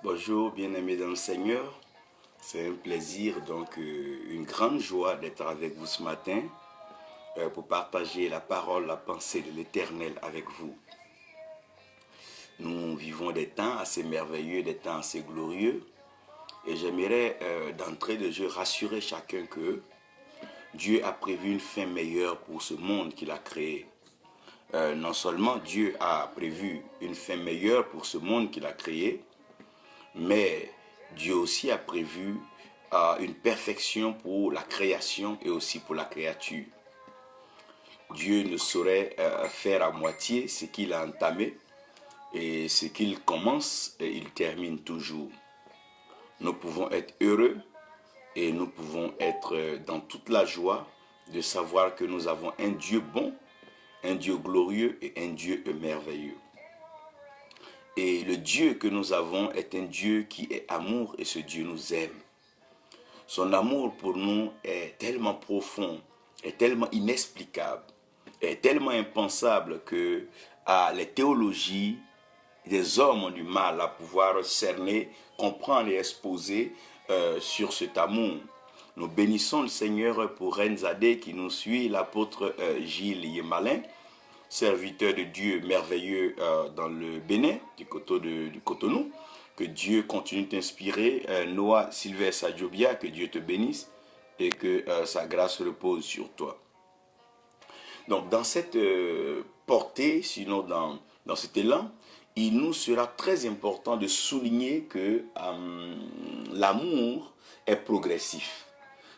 Bonjour, bien-aimés dans le Seigneur. C'est un plaisir, une grande joie d'être avec vous ce matin pour partager la parole, la pensée de l'Éternel avec vous. Nous vivons des temps assez merveilleux, des temps assez glorieux. Et j'aimerais d'entrée de jeu rassurer chacun que Dieu a prévu une fin meilleure pour ce monde qu'il a créé. Non seulement Dieu a prévu une fin meilleure pour ce monde qu'il a créé, mais Dieu aussi a prévu une perfection pour la création et aussi pour la créature. Dieu ne saurait faire à moitié ce qu'il a entamé, et ce qu'il commence, et il termine toujours. Nous pouvons être heureux et nous pouvons être dans toute la joie de savoir que nous avons un Dieu bon, un Dieu glorieux et un Dieu merveilleux. Et le Dieu que nous avons est un Dieu qui est amour et ce Dieu nous aime. Son amour pour nous est tellement profond, est tellement inexplicable, est tellement impensable que les théologies des hommes ont du mal à pouvoir cerner, comprendre et exposer sur cet amour. Nous bénissons le Seigneur pour Renzadeh qui nous suit, l'apôtre Gilles Yemalin, serviteur de Dieu merveilleux dans le Bénin, du Cotonou. Que Dieu continue d'inspirer. Noah Sylvestre Adjobia, que Dieu te bénisse et que sa grâce repose sur toi. Donc dans cette portée, sinon dans cet élan, il nous sera très important de souligner que l'amour est progressif.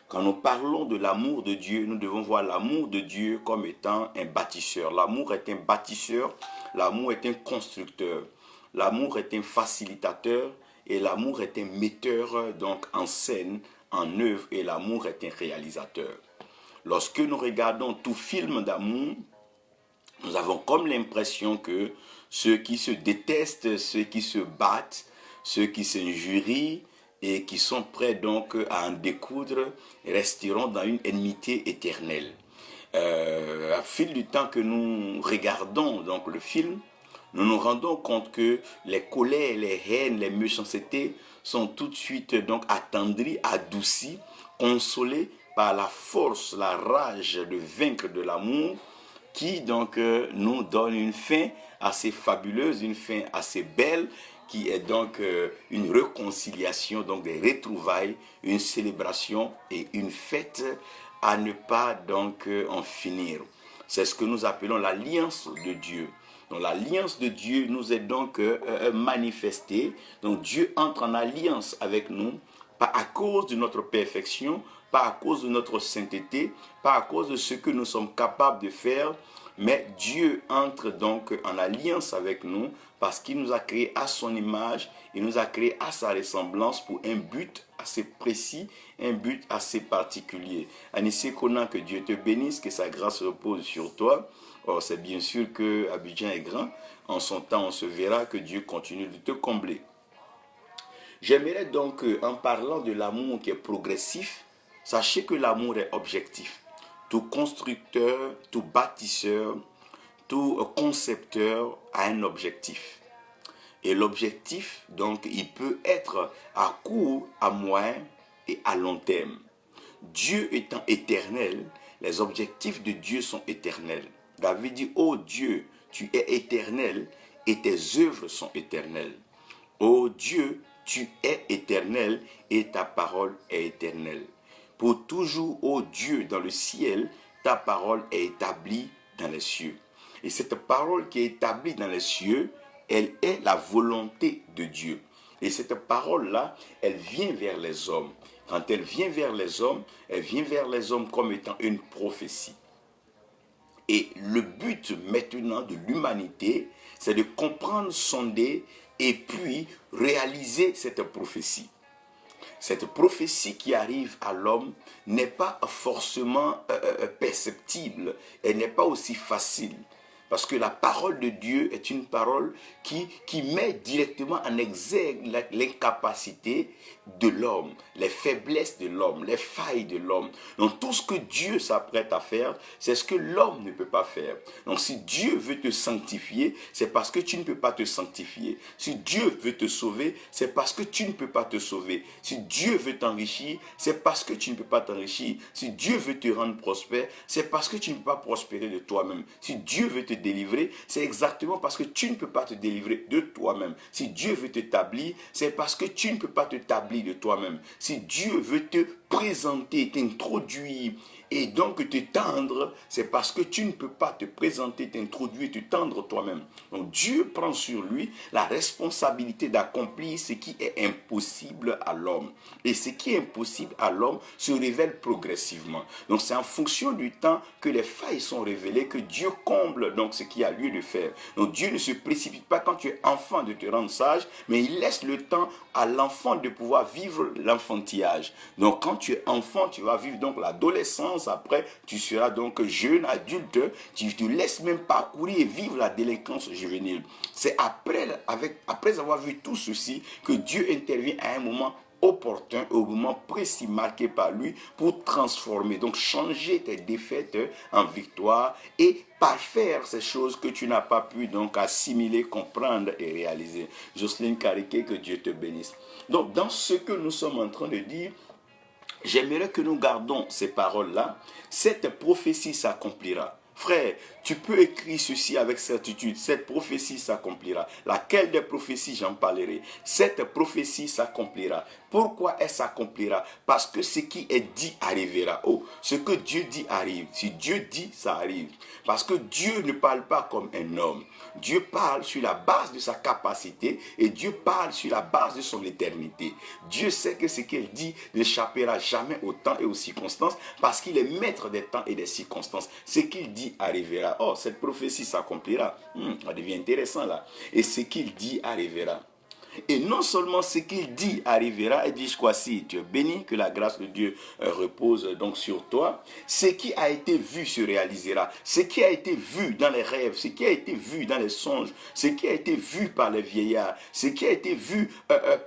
Quand nous parlons de l'amour de Dieu, nous devons voir l'amour de Dieu comme étant un bâtisseur. L'amour est un bâtisseur, l'amour est un constructeur, l'amour est un facilitateur et l'amour est un metteur donc en scène, en œuvre, et l'amour est un réalisateur. Lorsque nous regardons tout film d'amour, nous avons comme l'impression que ceux qui se détestent, ceux qui se battent, ceux qui s'injurient et qui sont prêts donc à en découdre resteront dans une enmité éternelle. Au fil du temps que nous regardons donc le film, nous nous rendons compte que les colères, les haines, les méchancetés sont tout de suite donc attendries, adoucies, consolées par la force, la rage de vaincre de l'amour qui donc nous donne une fin assez fabuleuse, une fin assez belle, qui est donc une réconciliation, donc des retrouvailles, une célébration et une fête à ne pas donc en finir. C'est ce que nous appelons l'alliance de Dieu. Donc l'alliance de Dieu nous est donc manifestée. Donc Dieu entre en alliance avec nous, pas à cause de notre perfection, pas à cause de notre sainteté, pas à cause de ce que nous sommes capables de faire, mais Dieu entre donc en alliance avec nous parce qu'il nous a créés à son image, il nous a créés à sa ressemblance pour un but assez précis, un but assez particulier. Anissé Conan, que Dieu te bénisse, que sa grâce repose sur toi. Or, c'est bien sûr que Abidjan est grand. En son temps, on se verra, que Dieu continue de te combler. J'aimerais donc, en parlant de l'amour qui est progressif, sachez que l'amour est objectif. Tout constructeur, tout bâtisseur, tout concepteur a un objectif. Et l'objectif, donc, il peut être à court, à moyen et à long terme. Dieu étant éternel, les objectifs de Dieu sont éternels. David dit, ô Dieu, tu es éternel et tes œuvres sont éternelles. Ô Dieu, tu es éternel et ta parole est éternelle. Pour toujours, ô Dieu, dans le ciel, ta parole est établie dans les cieux. Et cette parole qui est établie dans les cieux, elle est la volonté de Dieu. Et cette parole-là, elle vient vers les hommes. Quand elle vient vers les hommes, elle vient vers les hommes comme étant une prophétie. Et le but maintenant de l'humanité, c'est de comprendre, sonder et puis réaliser cette prophétie. Cette prophétie qui arrive à l'homme n'est pas forcément perceptible, elle n'est pas aussi facile. Parce que la parole de Dieu est une parole qui met directement en exergue l'incapacité de l'homme, les faiblesses de l'homme, les failles de l'homme. Donc tout ce que Dieu s'apprête à faire, c'est ce que l'homme ne peut pas faire. Donc si Dieu veut te sanctifier, c'est parce que tu ne peux pas te sanctifier. Si Dieu veut te sauver, c'est parce que tu ne peux pas te sauver. Si Dieu veut t'enrichir, c'est parce que tu ne peux pas t'enrichir. Si Dieu veut te rendre prospère, c'est parce que tu ne peux pas prospérer de toi-même. Si Dieu veut te délivrer, c'est exactement parce que tu ne peux pas te délivrer de toi-même. Si Dieu veut t'établir, c'est parce que tu ne peux pas t'établir de toi-même. Si Dieu veut te présenter, t'introduire et donc te tendre, c'est parce que tu ne peux pas te présenter, t'introduire, te tendre toi-même. Donc Dieu prend sur lui la responsabilité d'accomplir ce qui est impossible à l'homme. Et ce qui est impossible à l'homme se révèle progressivement. Donc c'est en fonction du temps que les failles sont révélées que Dieu comble donc ce qui a lieu de faire. Donc Dieu ne se précipite pas quand tu es enfant de te rendre sage, mais il laisse le temps à l'enfant de pouvoir vivre l'enfantillage. Donc quand tu es enfant, tu vas vivre donc l'adolescence, après tu seras donc jeune, adulte, tu te laisses même parcourir et vivre la délinquance juvénile. C'est après avoir vu tout ceci que Dieu intervient à un moment opportun, au moment précis marqué par lui pour transformer, donc changer tes défaites en victoire et parfaire ces choses que tu n'as pas pu donc assimiler, comprendre et réaliser. Jocelyne Cariquet, que Dieu te bénisse. Donc dans ce que nous sommes en train de dire, j'aimerais que nous gardons ces paroles-là. Cette prophétie s'accomplira. Frère, tu peux écrire ceci avec certitude. Cette prophétie s'accomplira. Laquelle des prophéties, j'en parlerai. Cette prophétie s'accomplira. Pourquoi elle s'accomplira? Parce que ce qui est dit arrivera. Oh, ce que Dieu dit arrive. Si Dieu dit, ça arrive. Parce que Dieu ne parle pas comme un homme. Dieu parle sur la base de sa capacité et Dieu parle sur la base de son éternité. Dieu sait que ce qu'il dit n'échappera jamais au temps et aux circonstances parce qu'il est maître des temps et des circonstances. Ce qu'il dit arrivera. Oh, cette prophétie s'accomplira. Ça devient intéressant là. Et ce qu'il dit arrivera. Et non seulement ce qu'il dit arrivera, et dis quoi si tu es béni, que la grâce de Dieu repose donc sur toi, ce qui a été vu se réalisera, ce qui a été vu dans les rêves, ce qui a été vu dans les songes, ce qui a été vu par les vieillards, ce qui a été vu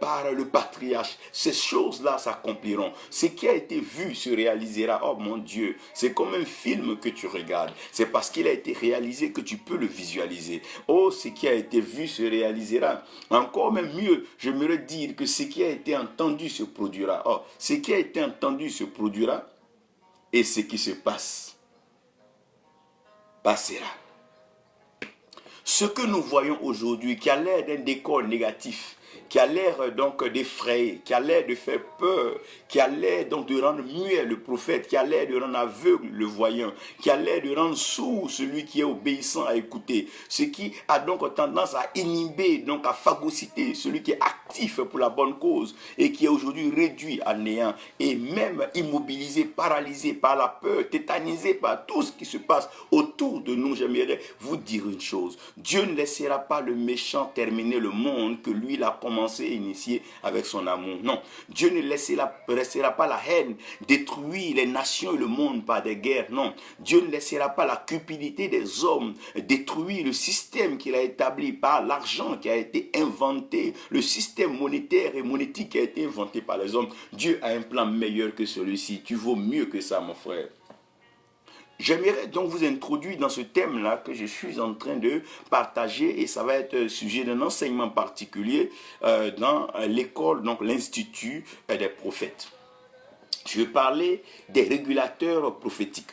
par le patriarche, ces choses-là s'accompliront, ce qui a été vu se réalisera. Oh mon Dieu, c'est comme un film que tu regardes, c'est parce qu'il a été réalisé que tu peux le visualiser. Oh, ce qui a été vu se réalisera. Encore même mieux, j'aimerais dire que ce qui a été entendu se produira. Oh, ce qui a été entendu se produira et ce qui se passe passera. Ce que nous voyons aujourd'hui, qui a l'air d'un décor négatif, qui a l'air donc d'effrayer, qui a l'air de faire peur, qui a l'air donc de rendre muet le prophète, qui a l'air de rendre aveugle le voyant, qui a l'air de rendre sourd celui qui est obéissant à écouter, ce qui a donc tendance à inhiber, donc à phagocyter celui qui est actif pour la bonne cause et qui est aujourd'hui réduit à néant et même immobilisé, paralysé par la peur, tétanisé par tout ce qui se passe autour de nous. J'aimerais vous dire une chose, Dieu ne laissera pas le méchant terminer le monde que lui l'a commencé et initié avec son amour. Non, Dieu ne laissera pas la haine détruire les nations et le monde par des guerres. Non, Dieu ne laissera pas la cupidité des hommes détruire le système qu'il a établi par l'argent qui a été inventé, le système monétaire et monétique qui a été inventé par les hommes. Dieu a un plan meilleur que celui-ci. Tu vaux mieux que ça, mon frère. J'aimerais donc vous introduire dans ce thème-là que je suis en train de partager et ça va être sujet d'un enseignement particulier dans l'école, donc l'Institut des prophètes. Je vais parler des régulateurs prophétiques.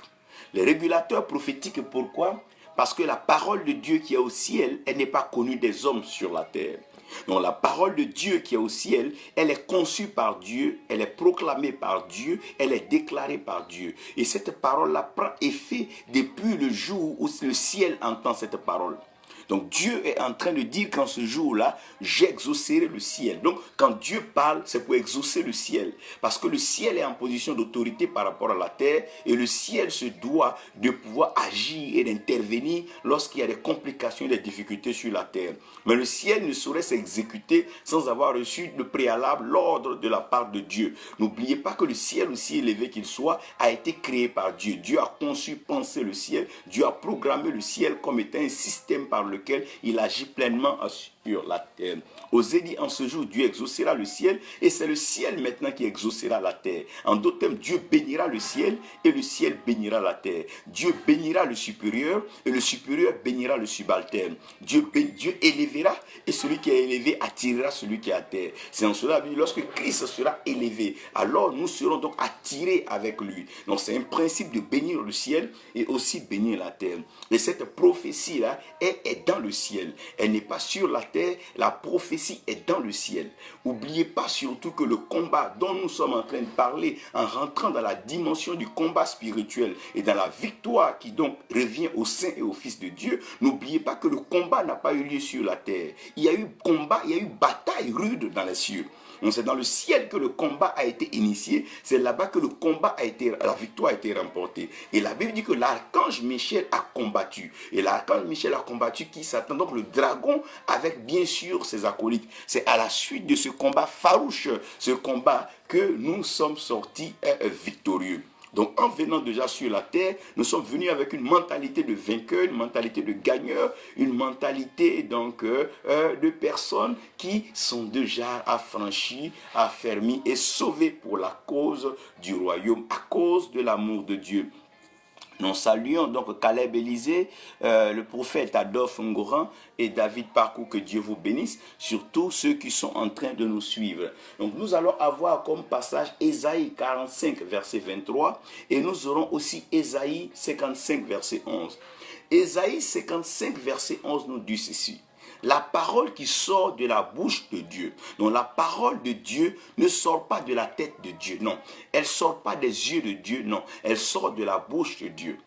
Les régulateurs prophétiques, pourquoi? Parce que la parole de Dieu qui est au ciel, elle n'est pas connue des hommes sur la terre. Donc la parole de Dieu qui est au ciel, elle est conçue par Dieu, elle est proclamée par Dieu, elle est déclarée par Dieu. Et cette parole-là prend effet depuis le jour où le ciel entend cette parole. Donc Dieu est en train de dire qu'en ce jour-là, j'exaucerai le ciel. Donc quand Dieu parle, c'est pour exaucer le ciel. Parce que le ciel est en position d'autorité par rapport à la terre et le ciel se doit de pouvoir agir et d'intervenir lorsqu'il y a des complications et des difficultés sur la terre. Mais le ciel ne saurait s'exécuter sans avoir reçu le préalable, l'ordre de la part de Dieu. N'oubliez pas que le ciel, aussi élevé qu'il soit, a été créé par Dieu. Dieu a conçu, pensé le ciel. Dieu a programmé le ciel comme étant un système par lequel il agit pleinement sur la terre. Osée dit, en ce jour, Dieu exaucera le ciel et c'est le ciel maintenant qui exaucera la terre. En d'autres termes, Dieu bénira le ciel et le ciel bénira la terre. Dieu bénira le supérieur et le supérieur bénira le subalterne. Dieu élèvera et celui qui est élevé attirera celui qui est à terre. C'est en cela, lorsque Christ sera élevé, alors nous serons donc attirés avec lui. Donc c'est un principe de bénir le ciel et aussi bénir la terre. Et cette prophétie-là est dans le ciel. Elle n'est pas sur la terre, la prophétie est dans le ciel. N'oubliez pas surtout que le combat dont nous sommes en train de parler, en rentrant dans la dimension du combat spirituel et dans la victoire qui donc revient aux saints et aux fils de Dieu, n'oubliez pas que le combat n'a pas eu lieu sur la terre. Il y a eu combat, il y a eu bataille rude dans les cieux. Donc c'est dans le ciel que le combat a été initié, c'est là-bas que le combat a été, la victoire a été remportée. Et la Bible dit que l'archange Michel a combattu. Et l'archange Michel a combattu qui Satan, donc le dragon avec bien sûr ses acolytes. C'est à la suite de ce combat farouche, ce combat que nous sommes sortis victorieux. Donc en venant déjà sur la terre, nous sommes venus avec une mentalité de vainqueur, une mentalité de gagneur, une mentalité donc de personnes qui sont déjà affranchies, affermies et sauvées pour la cause du royaume, à cause de l'amour de Dieu. Nous saluons donc Caleb Élisée, le prophète Adolphe Ngoran et David Parcours, que Dieu vous bénisse, surtout ceux qui sont en train de nous suivre. Donc nous allons avoir comme passage Ésaïe 45, verset 23, et nous aurons aussi Ésaïe 55, verset 11. Ésaïe 55, verset 11 nous dit ceci. La parole qui sort de la bouche de Dieu. Donc la parole de Dieu ne sort pas de la tête de Dieu, non. Elle ne sort pas des yeux de Dieu, non. Elle sort de la bouche de Dieu.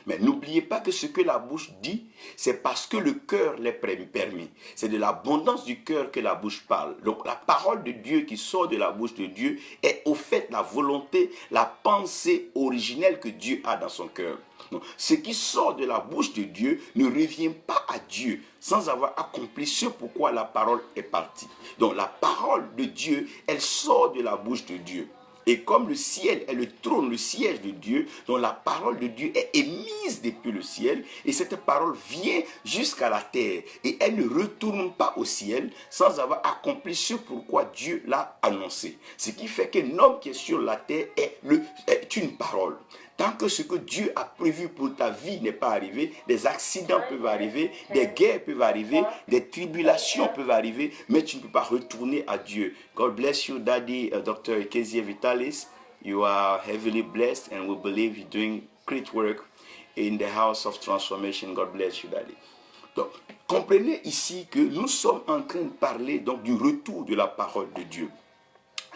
Mais n'oubliez pas que ce que la bouche dit, c'est parce que le cœur l'est permis. C'est de l'abondance du cœur que la bouche parle. Donc la parole de Dieu qui sort de la bouche de Dieu est au fait la volonté, la pensée originelle que Dieu a dans son cœur. Donc, ce qui sort de la bouche de Dieu ne revient pas à Dieu sans avoir accompli ce pourquoi la parole est partie. Donc la parole de Dieu, elle sort de la bouche de Dieu. Et comme le ciel est le trône, le siège de Dieu, dont la parole de Dieu est émise depuis le ciel, et cette parole vient jusqu'à la terre, et elle ne retourne pas au ciel sans avoir accompli ce pourquoi Dieu l'a annoncé. Ce qui fait qu'un homme qui est sur la terre est une parole. Tant que ce que Dieu a prévu pour ta vie n'est pas arrivé, des accidents peuvent arriver, des guerres peuvent arriver, des tribulations peuvent arriver, mais tu ne peux pas retourner à Dieu. God bless you, Daddy, Dr. Ekezie Vitalis. You are heavily blessed and we believe you're doing great work in the house of transformation. God bless you, Daddy. Donc, comprenez ici que nous sommes en train de parler donc du retour de la parole de Dieu.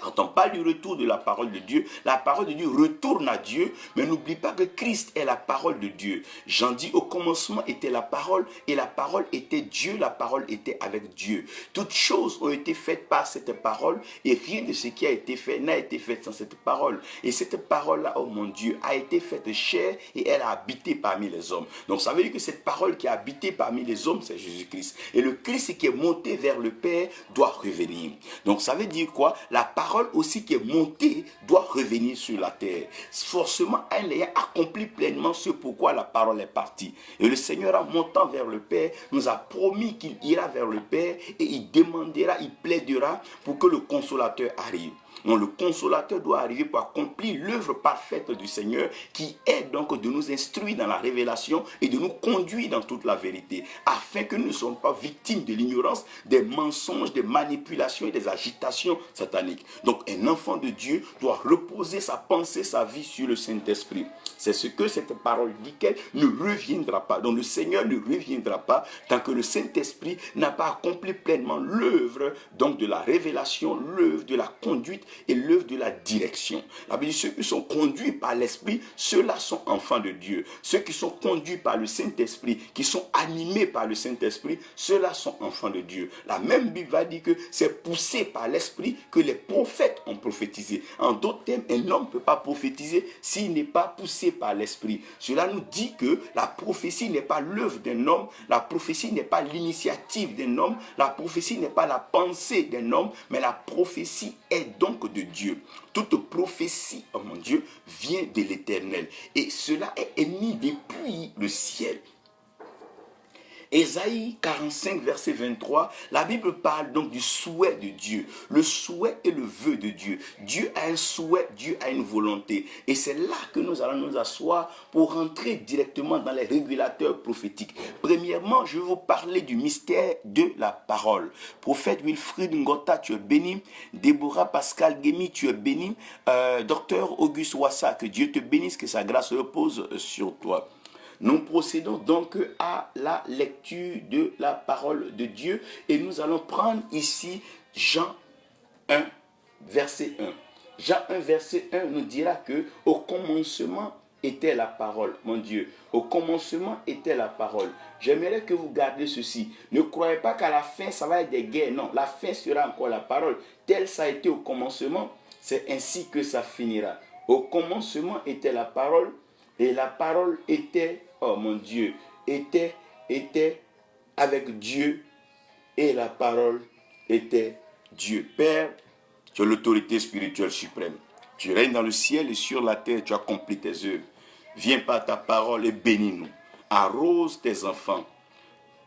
Quand on parle du retour de la parole de Dieu retourne à Dieu, mais n'oublie pas que Christ est la parole de Dieu. Jean dit au commencement était la parole et la parole était Dieu, la parole était avec Dieu. Toutes choses ont été faites par cette parole et rien de ce qui a été fait n'a été fait sans cette parole. Et cette parole-là, oh mon Dieu, a été faite chair et elle a habité parmi les hommes. Donc ça veut dire que cette parole qui a habité parmi les hommes, c'est Jésus-Christ. Et le Christ qui est monté vers le Père doit revenir. Donc ça veut dire quoi? La parole aussi qui est montée doit revenir sur la terre. Forcément, elle ayant accompli pleinement ce pourquoi la parole est partie. Et le Seigneur, en montant vers le Père, nous a promis qu'il ira vers le Père et il demandera, il plaidera pour que le Consolateur arrive. Donc le Consolateur doit arriver pour accomplir l'œuvre parfaite du Seigneur qui est donc de nous instruire dans la révélation et de nous conduire dans toute la vérité afin que nous ne soyons pas victimes de l'ignorance, des mensonges, des manipulations et des agitations sataniques. Donc un enfant de Dieu doit reposer sa pensée, sa vie sur le Saint-Esprit. C'est ce que cette parole dit, qu'elle ne reviendra pas. Donc le Seigneur ne reviendra pas tant que le Saint-Esprit n'a pas accompli pleinement l'œuvre donc de la révélation, l'œuvre de la conduite et l'œuvre de la direction. La Bible dit, ceux qui sont conduits par l'Esprit, ceux-là sont enfants de Dieu. Ceux qui sont conduits par le Saint-Esprit, qui sont animés par le Saint-Esprit, ceux-là sont enfants de Dieu. La même Bible va dire que c'est poussé par l'Esprit que les prophètes ont prophétisé. En d'autres termes, un homme ne peut pas prophétiser s'il n'est pas poussé par l'Esprit. Cela nous dit que la prophétie n'est pas l'œuvre d'un homme, la prophétie n'est pas l'initiative d'un homme, la prophétie n'est pas la pensée d'un homme, mais la prophétie est donc de Dieu. Toute prophétie, oh mon Dieu, vient de l'Éternel. Et cela est émis depuis le ciel. Ésaïe 45, verset 23, la Bible parle donc du souhait de Dieu. Le souhait et le vœu de Dieu. Dieu a un souhait, Dieu a une volonté. Et c'est là que nous allons nous asseoir pour rentrer directement dans les régulateurs prophétiques. Premièrement, je vais vous parler du mystère de la parole. Prophète Wilfrid Ngota, tu es béni. Déborah Pascal Guémy, tu es béni. Docteur Auguste Wassa, que Dieu te bénisse, que sa grâce repose sur toi. Nous procédons donc à la lecture de la parole de Dieu et nous allons prendre ici Jean 1, verset 1. Jean 1, verset 1 nous dira que au commencement était la parole, mon Dieu. Au commencement était la parole. J'aimerais que vous gardiez ceci. Ne croyez pas qu'à la fin, ça va être des guerres. Non, la fin sera encore la parole. Tel ça a été au commencement, c'est ainsi que ça finira. Au commencement était la parole et la parole était, oh mon Dieu, était avec Dieu et la parole était Dieu. Père, tu as l'autorité spirituelle suprême. Tu règnes dans le ciel et sur la terre, tu as accompli tes œuvres. Viens par ta parole et bénis-nous. Arrose tes enfants.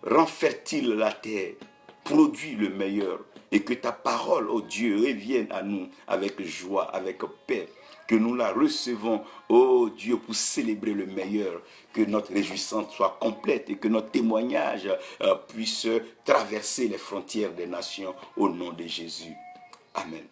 Rends fertile la terre. Produis le meilleur. Et que ta parole, oh Dieu, revienne à nous avec joie, avec paix. Que nous la recevons, oh Dieu, pour célébrer le meilleur. Que notre réjouissance soit complète et que notre témoignage puisse traverser les frontières des nations au nom de Jésus. Amen.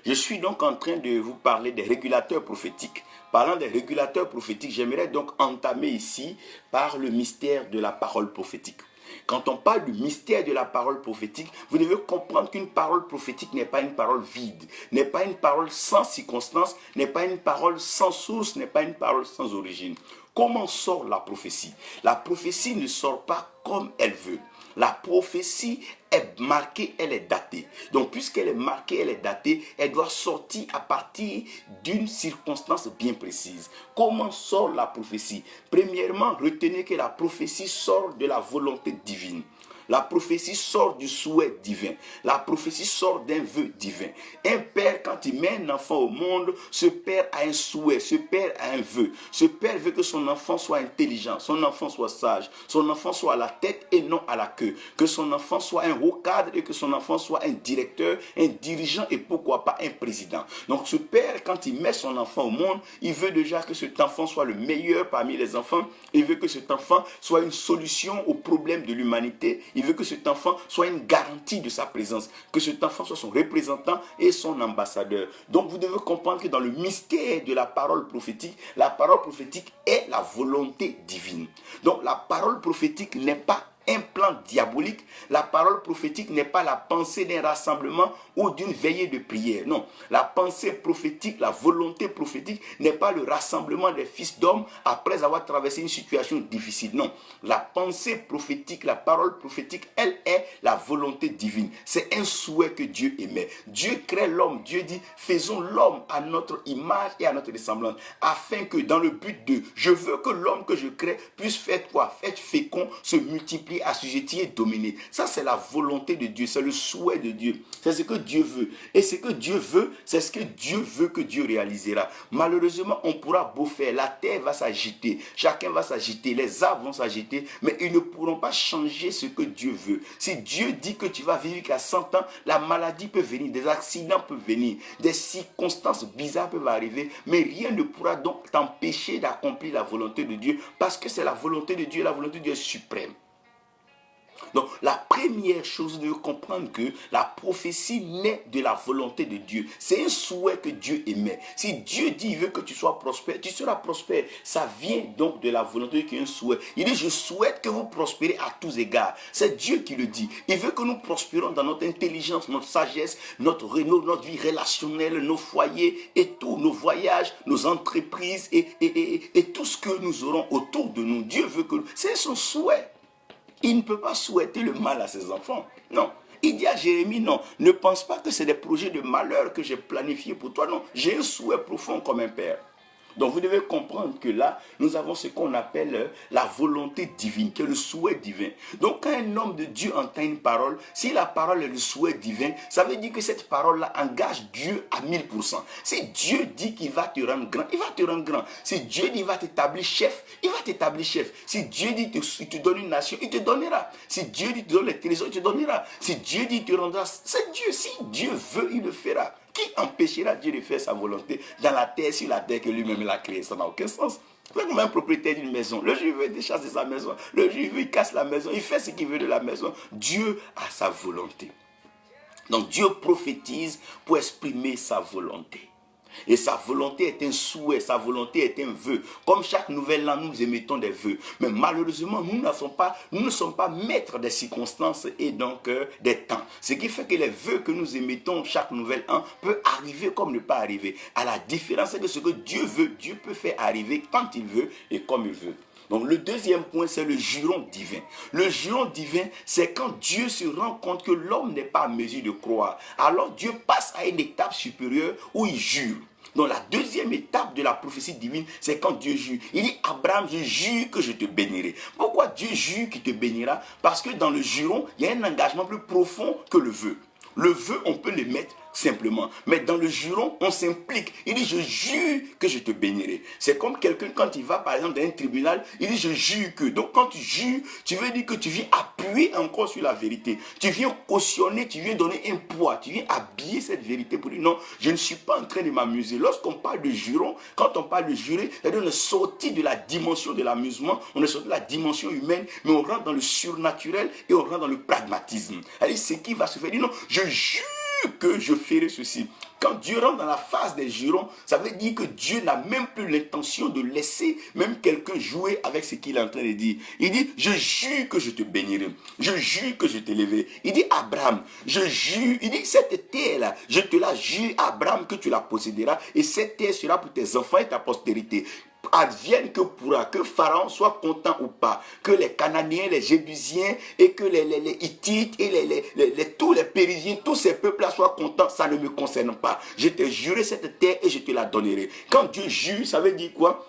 Je suis donc en train de vous parler des régulateurs prophétiques. Parlant des régulateurs prophétiques, j'aimerais donc entamer ici par le mystère de la parole prophétique. Quand on parle du mystère de la parole prophétique, vous devez comprendre qu'une parole prophétique n'est pas une parole vide, n'est pas une parole sans circonstance, n'est pas une parole sans source, n'est pas une parole sans origine. Comment sort la prophétie? La prophétie ne sort pas comme elle veut. La prophétie est marquée, elle est datée. Donc, puisqu'elle est marquée, elle est datée, elle doit sortir à partir d'une circonstance bien précise. Comment sort la prophétie? Premièrement, retenez que la prophétie sort de la volonté divine. La prophétie sort du souhait divin. La prophétie sort d'un vœu divin. Un père, quand il met un enfant au monde, ce père a un souhait, ce père a un vœu. Ce père veut que son enfant soit intelligent, son enfant soit sage, son enfant soit à la tête et non à la queue. Que son enfant soit un haut cadre et que son enfant soit un directeur, un dirigeant et pourquoi pas un président. Donc ce père, quand il met son enfant au monde, il veut déjà que cet enfant soit le meilleur parmi les enfants. Il veut que cet enfant soit une solution aux problèmes de l'humanité. Il veut que cet enfant soit une garantie de sa présence, que cet enfant soit son représentant et son ambassadeur. Donc vous devez comprendre que dans le mystère de la parole prophétique est la volonté divine. Donc la parole prophétique n'est pas un plan diabolique. La parole prophétique n'est pas la pensée d'un rassemblement ou d'une veillée de prière. Non, la pensée prophétique, la volonté prophétique n'est pas le rassemblement des fils d'hommes après avoir traversé une situation difficile. Non, la pensée prophétique, la parole prophétique, elle est la volonté divine. C'est un souhait que Dieu émet. Dieu crée l'homme. Dieu dit, faisons l'homme à notre image et à notre ressemblance, afin que dans le but de, je veux que l'homme que je crée puisse faire quoi? Être fécond, se multiplier, assujettir et dominer. Ça, c'est la volonté de Dieu, c'est le souhait de Dieu. C'est ce que Dieu veut. Et ce que Dieu veut, c'est ce que Dieu veut que Dieu réalisera. Malheureusement, on pourra beau faire, la terre va s'agiter, chacun va s'agiter, les arbres vont s'agiter, mais ils ne pourront pas changer ce que Dieu veut. Si Dieu dit que tu vas vivre jusqu'à 100 ans, la maladie peut venir, des accidents peuvent venir, des circonstances bizarres peuvent arriver, mais rien ne pourra donc t'empêcher d'accomplir la volonté de Dieu, parce que c'est la volonté de Dieu, la volonté de Dieu est suprême. Donc, la première chose, de comprendre que la prophétie naît de la volonté de Dieu. C'est un souhait que Dieu émet. Si Dieu dit, il veut que tu sois prospère, tu seras prospère. Ça vient donc de la volonté qui est un souhait. Il dit, je souhaite que vous prospérez à tous égards. C'est Dieu qui le dit. Il veut que nous prospérons dans notre intelligence, notre sagesse, notre vie relationnelle, nos foyers et tous nos voyages, nos entreprises et tout ce que nous aurons autour de nous. Dieu veut que... C'est son souhait. Il ne peut pas souhaiter le mal à ses enfants. Non. Il dit à Jérémie, non, ne pense pas que c'est des projets de malheur que j'ai planifiés pour toi. Non, j'ai un souhait profond comme un père. Donc vous devez comprendre que là, nous avons ce qu'on appelle la volonté divine, qui est le souhait divin. Donc quand un homme de Dieu entend une parole, si la parole est le souhait divin, ça veut dire que cette parole-là engage Dieu à 1000%. Si Dieu dit qu'il va te rendre grand, il va te rendre grand. Si Dieu dit qu'il va t'établir chef, il va t'établir chef. Si Dieu dit qu'il te donne une nation, il te donnera. Si Dieu dit qu'il te donne les trésors, il te donnera. Si Dieu dit qu'il te rendra, c'est Dieu. Si Dieu veut, il le fera. Qui empêchera Dieu de faire sa volonté dans la terre, sur la terre que lui-même a créée? Ça n'a aucun sens. C'est comme un propriétaire d'une maison. Le juif veut déchasser sa maison. Le juif il casse la maison. Il fait ce qu'il veut de la maison. Dieu a sa volonté. Donc Dieu prophétise pour exprimer sa volonté. Et sa volonté est un souhait, sa volonté est un vœu. Comme chaque nouvel an, nous émettons des vœux. Mais malheureusement, nous ne sommes pas maîtres des circonstances et donc des temps. Ce qui fait que les vœux que nous émettons chaque nouvel an peuvent arriver comme ne pas arriver. À la différence, c'est que ce que Dieu veut, Dieu peut faire arriver quand il veut et comme il veut. Donc le deuxième point, c'est le juron divin. Le juron divin, c'est quand Dieu se rend compte que l'homme n'est pas en mesure de croire. Alors Dieu passe à une étape supérieure où il jure. Donc la deuxième étape de la prophétie divine, c'est quand Dieu jure. Il dit, Abraham, je jure que je te bénirai. Pourquoi Dieu jure qu'il te bénira? Parce que dans le juron, il y a un engagement plus profond que le vœu. Le vœu, on peut le mettre simplement. Mais dans le juron, on s'implique. Il dit, je jure que je te bénirai. C'est comme quelqu'un, quand il va, par exemple, dans un tribunal, il dit, je jure que. Donc, quand tu jures, tu veux dire que tu viens appuyer encore sur la vérité. Tu viens cautionner, tu viens donner un poids. Tu viens habiller cette vérité pour dire, non, je ne suis pas en train de m'amuser. Lorsqu'on parle de juron, quand on parle de jurer, c'est-à-dire on est sorti de la dimension de l'amusement, on est sorti de la dimension humaine, mais on rentre dans le surnaturel et on rentre dans le pragmatisme. C'est-à-dire, ce qui va se faire, dit, non, je jure que je ferai ceci. Quand Dieu rentre dans la phase des jurons, ça veut dire que Dieu n'a même plus l'intention de laisser même quelqu'un jouer avec ce qu'il est en train de dire. Il dit, je jure que je te bénirai. Je jure que je t'élèverai. Il dit, Abraham, je jure. Il dit, cette terre-là, je te la jure, Abraham, que tu la posséderas. Et cette terre sera pour tes enfants et ta postérité. Advienne que pourra, que Pharaon soit content ou pas, que les Cananéens, les Jébusiens et que les Hittites et tous les Périsiens, tous ces peuples-là soient contents, ça ne me concerne pas. Je t'ai juré cette terre et je te la donnerai. Quand Dieu jure, ça veut dire quoi?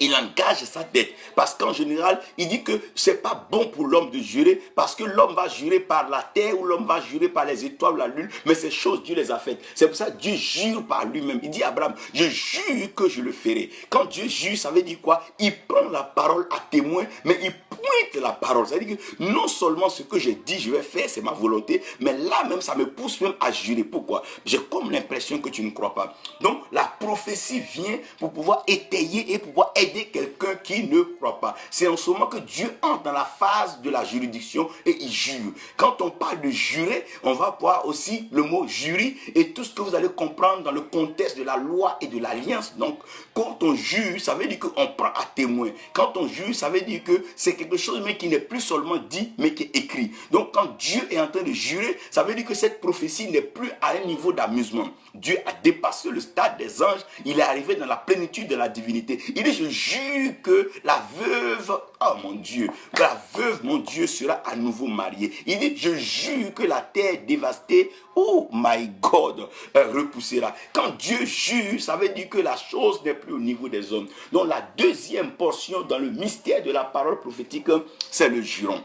Il engage sa dette. Parce qu'en général, il dit que c'est pas bon pour l'homme de jurer, parce que l'homme va jurer par la terre ou l'homme va jurer par les étoiles, la lune, mais ces choses, Dieu les a faites. C'est pour ça que Dieu jure par lui-même. Il dit à Abraham, je jure que je le ferai. Quand Dieu jure, ça veut dire quoi? Il prend la parole à témoin, mais il pointe la parole. C'est-à-dire que non seulement ce que j'ai dit, je vais faire, c'est ma volonté, mais là même, ça me pousse même à jurer. Pourquoi? J'ai comme l'impression que tu ne crois pas. Donc, la prophétie vient pour pouvoir étayer et pouvoir aider quelqu'un qui ne croit pas. C'est en ce moment que Dieu entre dans la phase de la juridiction et il jure. Quand on parle de jurer, on va voir aussi le mot jury et tout ce que vous allez comprendre dans le contexte de la loi et de l'alliance. Donc, quand on jure, ça veut dire qu'on prend à témoin. Quand on jure, ça veut dire que c'est quelque chose mais qui n'est plus seulement dit, mais qui est écrit. Donc, quand Dieu est en train de jurer, ça veut dire que cette prophétie n'est plus à un niveau d'amusement. Dieu a dépassé le stade des anges. Il est arrivé dans la plénitude de la divinité. Il dit, je jure que la veuve, oh mon Dieu, que la veuve, mon Dieu, sera à nouveau mariée. Il dit, je jure que la terre dévastée, oh my God, repoussera. Quand Dieu jure, ça veut dire que la chose n'est plus au niveau des hommes. Donc la deuxième portion dans le mystère de la parole prophétique, c'est le juron.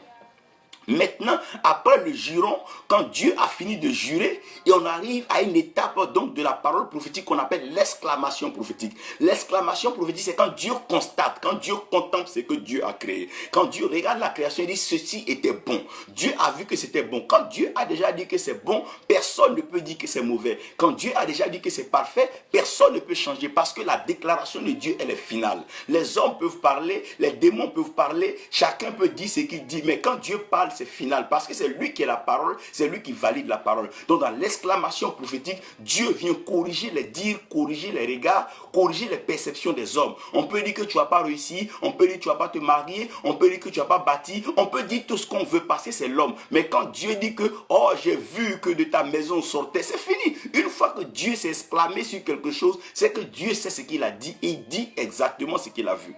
Maintenant, après le juron, quand Dieu a fini de jurer, et on arrive à une étape donc de la parole prophétique qu'on appelle l'exclamation prophétique. L'exclamation prophétique, c'est quand Dieu constate, quand Dieu contemple ce que Dieu a créé. Quand Dieu regarde la création, il dit ceci était bon. Dieu a vu que c'était bon. Quand Dieu a déjà dit que c'est bon, personne ne peut dire dire que c'est mauvais. Quand Dieu a déjà dit que c'est parfait, personne ne peut changer parce que la déclaration de Dieu, elle est finale. Les hommes peuvent parler, les démons peuvent parler, chacun peut dire ce qu'il dit, mais quand Dieu parle, c'est final parce que c'est lui qui est la parole, c'est lui qui valide la parole. Donc dans l'exclamation prophétique, Dieu vient corriger les dires, corriger les regards, corriger les perceptions des hommes. On peut dire que tu n'as pas réussi, on peut dire que tu ne vas pas te marier, on peut dire que tu n'as pas bâti, on peut dire tout ce qu'on veut passer, c'est l'homme. Mais quand Dieu dit que, oh, j'ai vu que de ta maison sortait, c'est fini. Une fois que Dieu s'est exclamé sur quelque chose, c'est que Dieu sait ce qu'il a dit et il dit exactement ce qu'il a vu.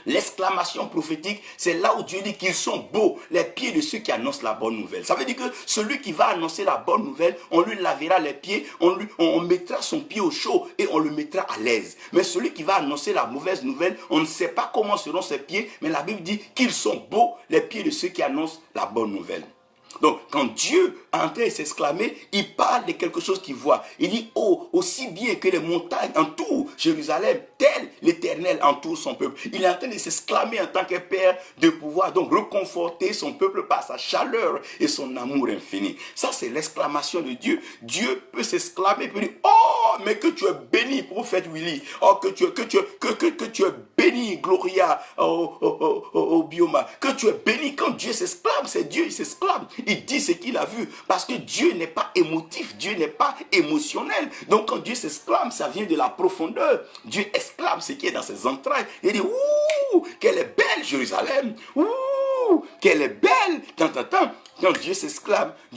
L'exclamation prophétique, c'est là où Dieu dit qu'ils sont beaux, les pieds de ceux qui annoncent la bonne nouvelle. Ça veut dire que celui qui va annoncer la bonne nouvelle, on lui lavera les pieds, on mettra son pied au chaud et on le mettra à l'aise. Mais celui qui va annoncer la mauvaise nouvelle, on ne sait pas comment seront ses pieds, mais la Bible dit qu'ils sont beaux, les pieds de ceux qui annoncent la bonne nouvelle. Donc, quand Dieu est en train de s'exclamer, il parle de quelque chose qu'il voit. Il dit, oh, aussi bien que les montagnes entourent Jérusalem, tel l'Éternel entoure son peuple. Il est en train de s'exclamer en tant que Père de pouvoir donc reconforter son peuple par sa chaleur et son amour infini. Ça, c'est l'exclamation de Dieu. Dieu peut s'exclamer et peut dire, oh, mais que tu es béni, prophète Willy. Oh, que tu es béni, Gloria, au Bioma. Que tu es béni. Quand Dieu s'exclame, c'est Dieu, il s'exclame. Il dit ce qu'il a vu. Parce que Dieu n'est pas émotif. Dieu n'est pas émotionnel. Donc quand Dieu s'exclame, ça vient de la profondeur. Dieu exclame ce qui est dans ses entrailles. Il dit, ouh, qu'elle est belle Jérusalem. Ouh, qu'elle est belle. Quand Dieu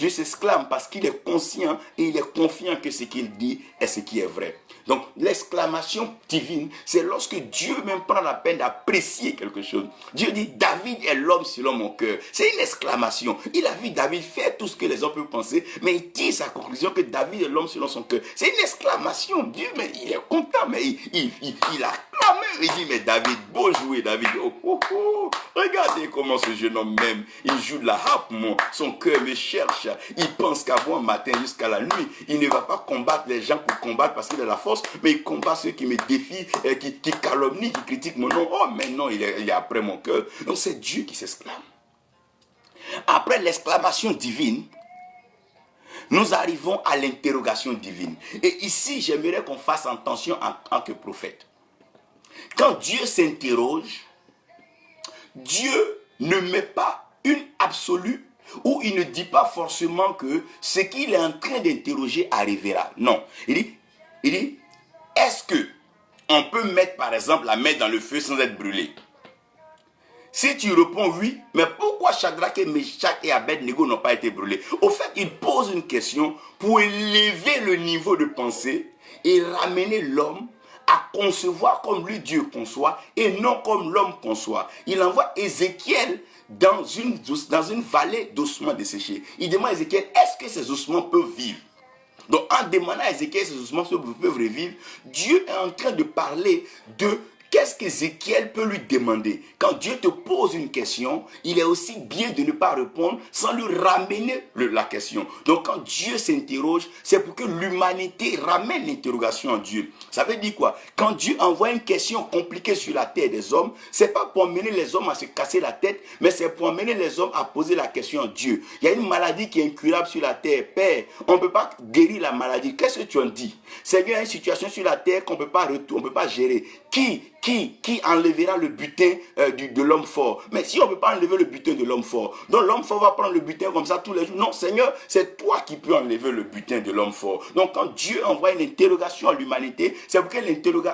s'exclame parce qu'il est conscient et il est confiant que ce qu'il dit est ce qui est vrai. Donc l'exclamation divine, c'est lorsque Dieu même prend la peine d'apprécier quelque chose. Dieu dit, David est l'homme selon mon cœur. C'est une exclamation. Il a vu David faire tout ce que les hommes peuvent penser, mais il tire sa conclusion que David est l'homme selon son cœur. C'est une exclamation. Dieu, mais il est content, mais il acclame. Il dit, mais David, beau jouer, David. Oh, oh, oh. Regardez comment ce jeune homme même, il joue de la harpe, son cœur me cherche. Il pense qu'à moi matin jusqu'à la nuit. Il ne va pas combattre les gens pour combattre parce qu'il a la force, mais il combat ceux qui me défient, qui calomnient, qui critiquent mon nom. Oh, mais non, il est après mon cœur. Donc c'est Dieu qui s'exclame. Après l'exclamation divine, nous arrivons à l'interrogation divine. Et ici, j'aimerais qu'on fasse attention en tant que prophète. Quand Dieu s'interroge, Dieu ne met pas une absolue ou il ne dit pas forcément que ce qu'il est en train d'interroger arrivera. Non. Il dit, est-ce que on peut mettre par exemple la main dans le feu sans être brûlé? Si tu réponds oui, mais pourquoi Shadrach et Meshach et Abednego n'ont pas été brûlés? Au fait, il pose une question pour élever le niveau de pensée et ramener l'homme à concevoir comme lui Dieu conçoit et non comme l'homme conçoit. Il envoie Ézéchiel dans une vallée d'ossements desséchés. Il demande à Ézéchiel, est-ce que ces ossements peuvent vivre? Donc en demandant à Ézéchiel si ces ossements peuvent revivre, Dieu est en train de parler de qu'est-ce qu'Ézéchiel peut lui demander. Quand Dieu te pose une question, il est aussi bien de ne pas répondre sans lui ramener la question. Donc quand Dieu s'interroge, c'est pour que l'humanité ramène l'interrogation à Dieu. Ça veut dire quoi? Quand Dieu envoie une question compliquée sur la terre des hommes, c'est pas pour amener les hommes à se casser la tête, mais c'est pour amener les hommes à poser la question à Dieu. Il y a une maladie qui est incurable sur la terre. Père, on ne peut pas guérir la maladie. Qu'est-ce que tu en dis? Seigneur, il y a une situation sur la terre qu'on ne peut pas gérer. Qui enlèvera le butin de l'homme fort? Mais si on ne peut pas enlever le butin de l'homme fort, donc l'homme fort va prendre le butin comme ça tous les jours. Non, Seigneur, c'est toi qui peux enlever le butin de l'homme fort. Donc quand Dieu envoie une interrogation à l'humanité, c'est pour que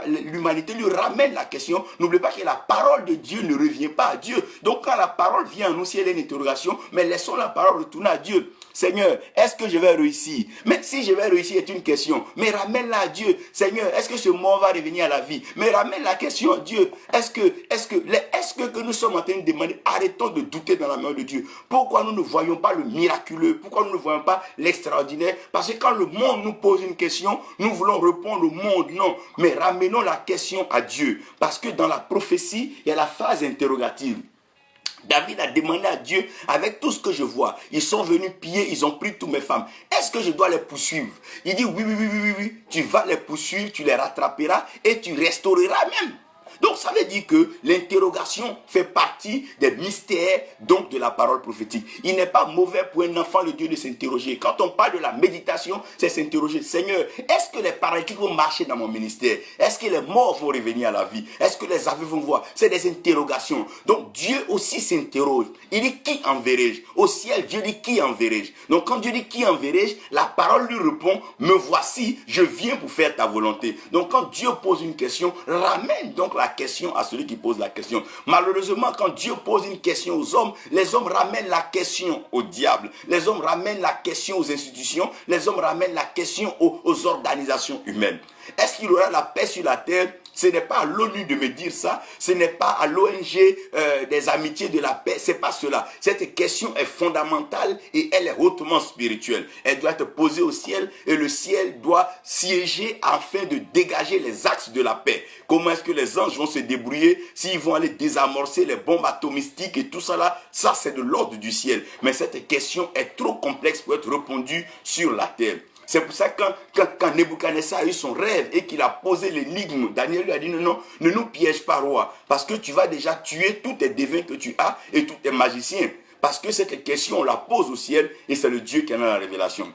l'humanité lui ramène la question. N'oubliez pas que la parole de Dieu ne revient pas à Dieu. Donc quand la parole vient à nous, si elle est une interrogation, mais laissons la parole retourner à Dieu. Seigneur, est-ce que je vais réussir? Mais si je vais réussir est une question. Mais ramène-la à Dieu. Seigneur, est-ce que ce mort va revenir à la vie? Mais ramène la question à Dieu. Est-ce que nous sommes en train de demander, arrêtons de douter dans la main de Dieu. Pourquoi nous ne voyons pas le miraculeux? Pourquoi nous ne voyons pas l'extraordinaire? Parce que quand le monde nous pose une question, nous voulons répondre au monde. Non, mais ramenons la question à Dieu. Parce que dans la prophétie, il y a la phase interrogative. David a demandé à Dieu, avec tout ce que je vois, ils sont venus piller, ils ont pris toutes mes femmes. Est-ce que je dois les poursuivre? Il dit oui, tu vas les poursuivre, tu les rattraperas et tu restaureras même. Donc ça veut dire que l'interrogation fait partie des mystères donc de la parole prophétique. Il n'est pas mauvais pour un enfant de Dieu de s'interroger. Quand on parle de la méditation, c'est s'interroger. Seigneur, est-ce que les paralytiques vont marcher dans mon ministère? Est-ce que les morts vont revenir à la vie? Est-ce que les aveugles vont voir? C'est des interrogations. Donc Dieu aussi s'interroge. Il dit qui enverrai-je? Au ciel, Dieu dit qui enverrai-je? Donc quand Dieu dit qui enverrai-je, la parole lui répond, me voici, je viens pour faire ta volonté. Donc quand Dieu pose une question, ramène donc la question à celui qui pose la question. Malheureusement, quand Dieu pose une question aux hommes, les hommes ramènent la question au diable. Les hommes ramènent la question aux institutions. Les hommes ramènent la question aux organisations humaines. Est-ce qu'il y aura la paix sur la terre? Ce n'est pas à l'ONU de me dire ça. Ce n'est pas à l'ONG des amitiés de la paix. Ce n'est pas cela. Cette question est fondamentale et elle est hautement spirituelle. Elle doit être posée au ciel et le ciel doit siéger afin de dégager les axes de la paix. Comment est-ce que les anges vont se débrouiller s'ils vont aller désamorcer les bombes atomistiques et tout ça là? Ça, c'est de l'ordre du ciel. Mais cette question est trop complexe pour être répondue sur la terre. C'est pour ça que quand Nebuchadnezzar a eu son rêve et qu'il a posé l'énigme, Daniel lui a dit non, ne nous piège pas, roi, parce que tu vas déjà tuer tous tes devins que tu as et tous tes magiciens. Parce que cette question, on la pose au ciel et c'est le Dieu qui en a la révélation.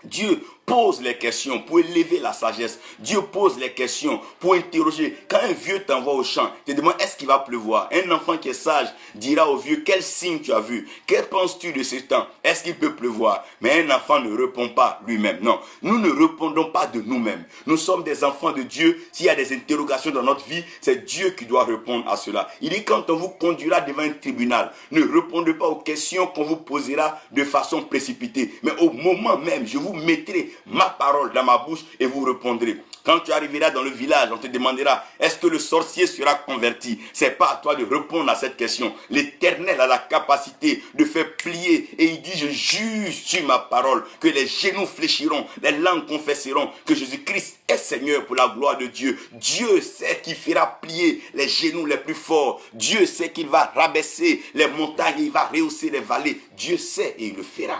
Dieu pose les questions pour élever la sagesse. Dieu pose les questions pour interroger. Quand un vieux t'envoie au champ, te demande est-ce qu'il va pleuvoir. Un enfant qui est sage dira au vieux quel signe tu as vu. Que penses-tu de ce temps? Est-ce qu'il peut pleuvoir? Mais un enfant ne répond pas lui-même. Non, nous ne répondons pas de nous-mêmes. Nous sommes des enfants de Dieu. S'il y a des interrogations dans notre vie, c'est Dieu qui doit répondre à cela. Il dit quand on vous conduira devant un tribunal, ne répondez pas aux questions qu'on vous posera de façon précipitée. Mais au moment même, je vous mettrai ma parole dans ma bouche et vous répondrez. Quand tu arriveras dans le village, on te demandera, est-ce que le sorcier sera converti? C'est pas à toi de répondre à cette question. L'Éternel a la capacité de faire plier et il dit, je juge sur ma parole que les genoux fléchiront, les langues confesseront que Jésus-Christ est Seigneur pour la gloire de Dieu. Dieu sait qu'il fera plier les genoux les plus forts. Dieu sait qu'il va rabaisser les montagnes et il va rehausser les vallées. Dieu sait et il le fera.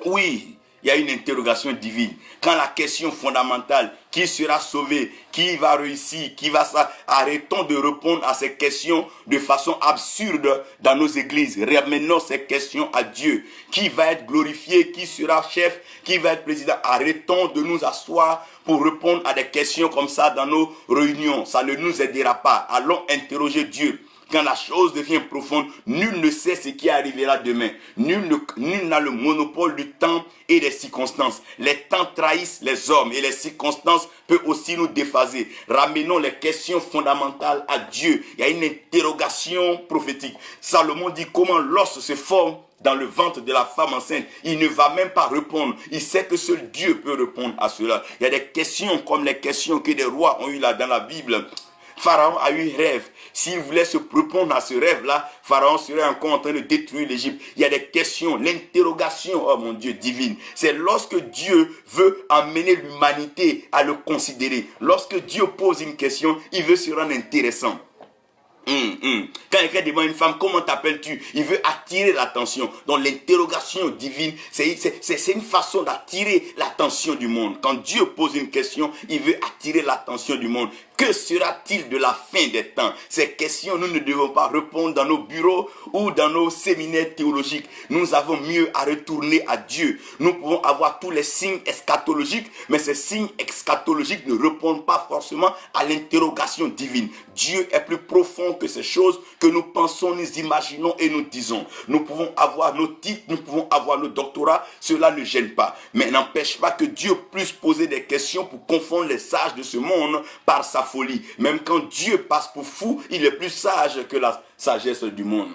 Oui, il y a une interrogation divine. Quand la question fondamentale, qui sera sauvé, qui va réussir, qui va ça, arrêtons de répondre à ces questions de façon absurde dans nos églises. Ramenons ces questions à Dieu. Qui va être glorifié, qui sera chef, qui va être président. Arrêtons de nous asseoir pour répondre à des questions comme ça dans nos réunions. Ça ne nous aidera pas. Allons interroger Dieu. Quand la chose devient profonde, nul ne sait ce qui arrivera demain. Nul n'a le monopole du temps et des circonstances. Les temps trahissent les hommes et les circonstances peuvent aussi nous déphaser. Ramenons les questions fondamentales à Dieu. Il y a une interrogation prophétique. Salomon dit comment l'os se forme dans le ventre de la femme enceinte. Il ne va même pas répondre. Il sait que seul Dieu peut répondre à cela. Il y a des questions comme les questions que des rois ont eues là dans la Bible. Pharaon a eu un rêve. S'il voulait se répondre à ce rêve-là, Pharaon serait encore en train de détruire l'Égypte. Il y a des questions, l'interrogation, oh mon Dieu, divine. C'est lorsque Dieu veut amener l'humanité à le considérer. Lorsque Dieu pose une question, il veut se rendre intéressant. Quand quelqu'un demande à une femme, comment t'appelles-tu? Il veut attirer l'attention. Donc l'interrogation divine, c'est une façon d'attirer l'attention du monde. Quand Dieu pose une question, il veut attirer l'attention du monde. Que sera-t-il de la fin des temps? Ces questions, nous ne devons pas répondre dans nos bureaux ou dans nos séminaires théologiques. Nous avons mieux à retourner à Dieu. Nous pouvons avoir tous les signes eschatologiques, mais ces signes eschatologiques ne répondent pas forcément à l'interrogation divine. Dieu est plus profond que ces choses que nous pensons, nous imaginons et nous disons. Nous pouvons avoir nos titres, nous pouvons avoir nos doctorats, cela ne gêne pas. Mais n'empêche pas que Dieu puisse poser des questions pour confondre les sages de ce monde par sa folie. Même quand Dieu passe pour fou, il est plus sage que la sagesse du monde.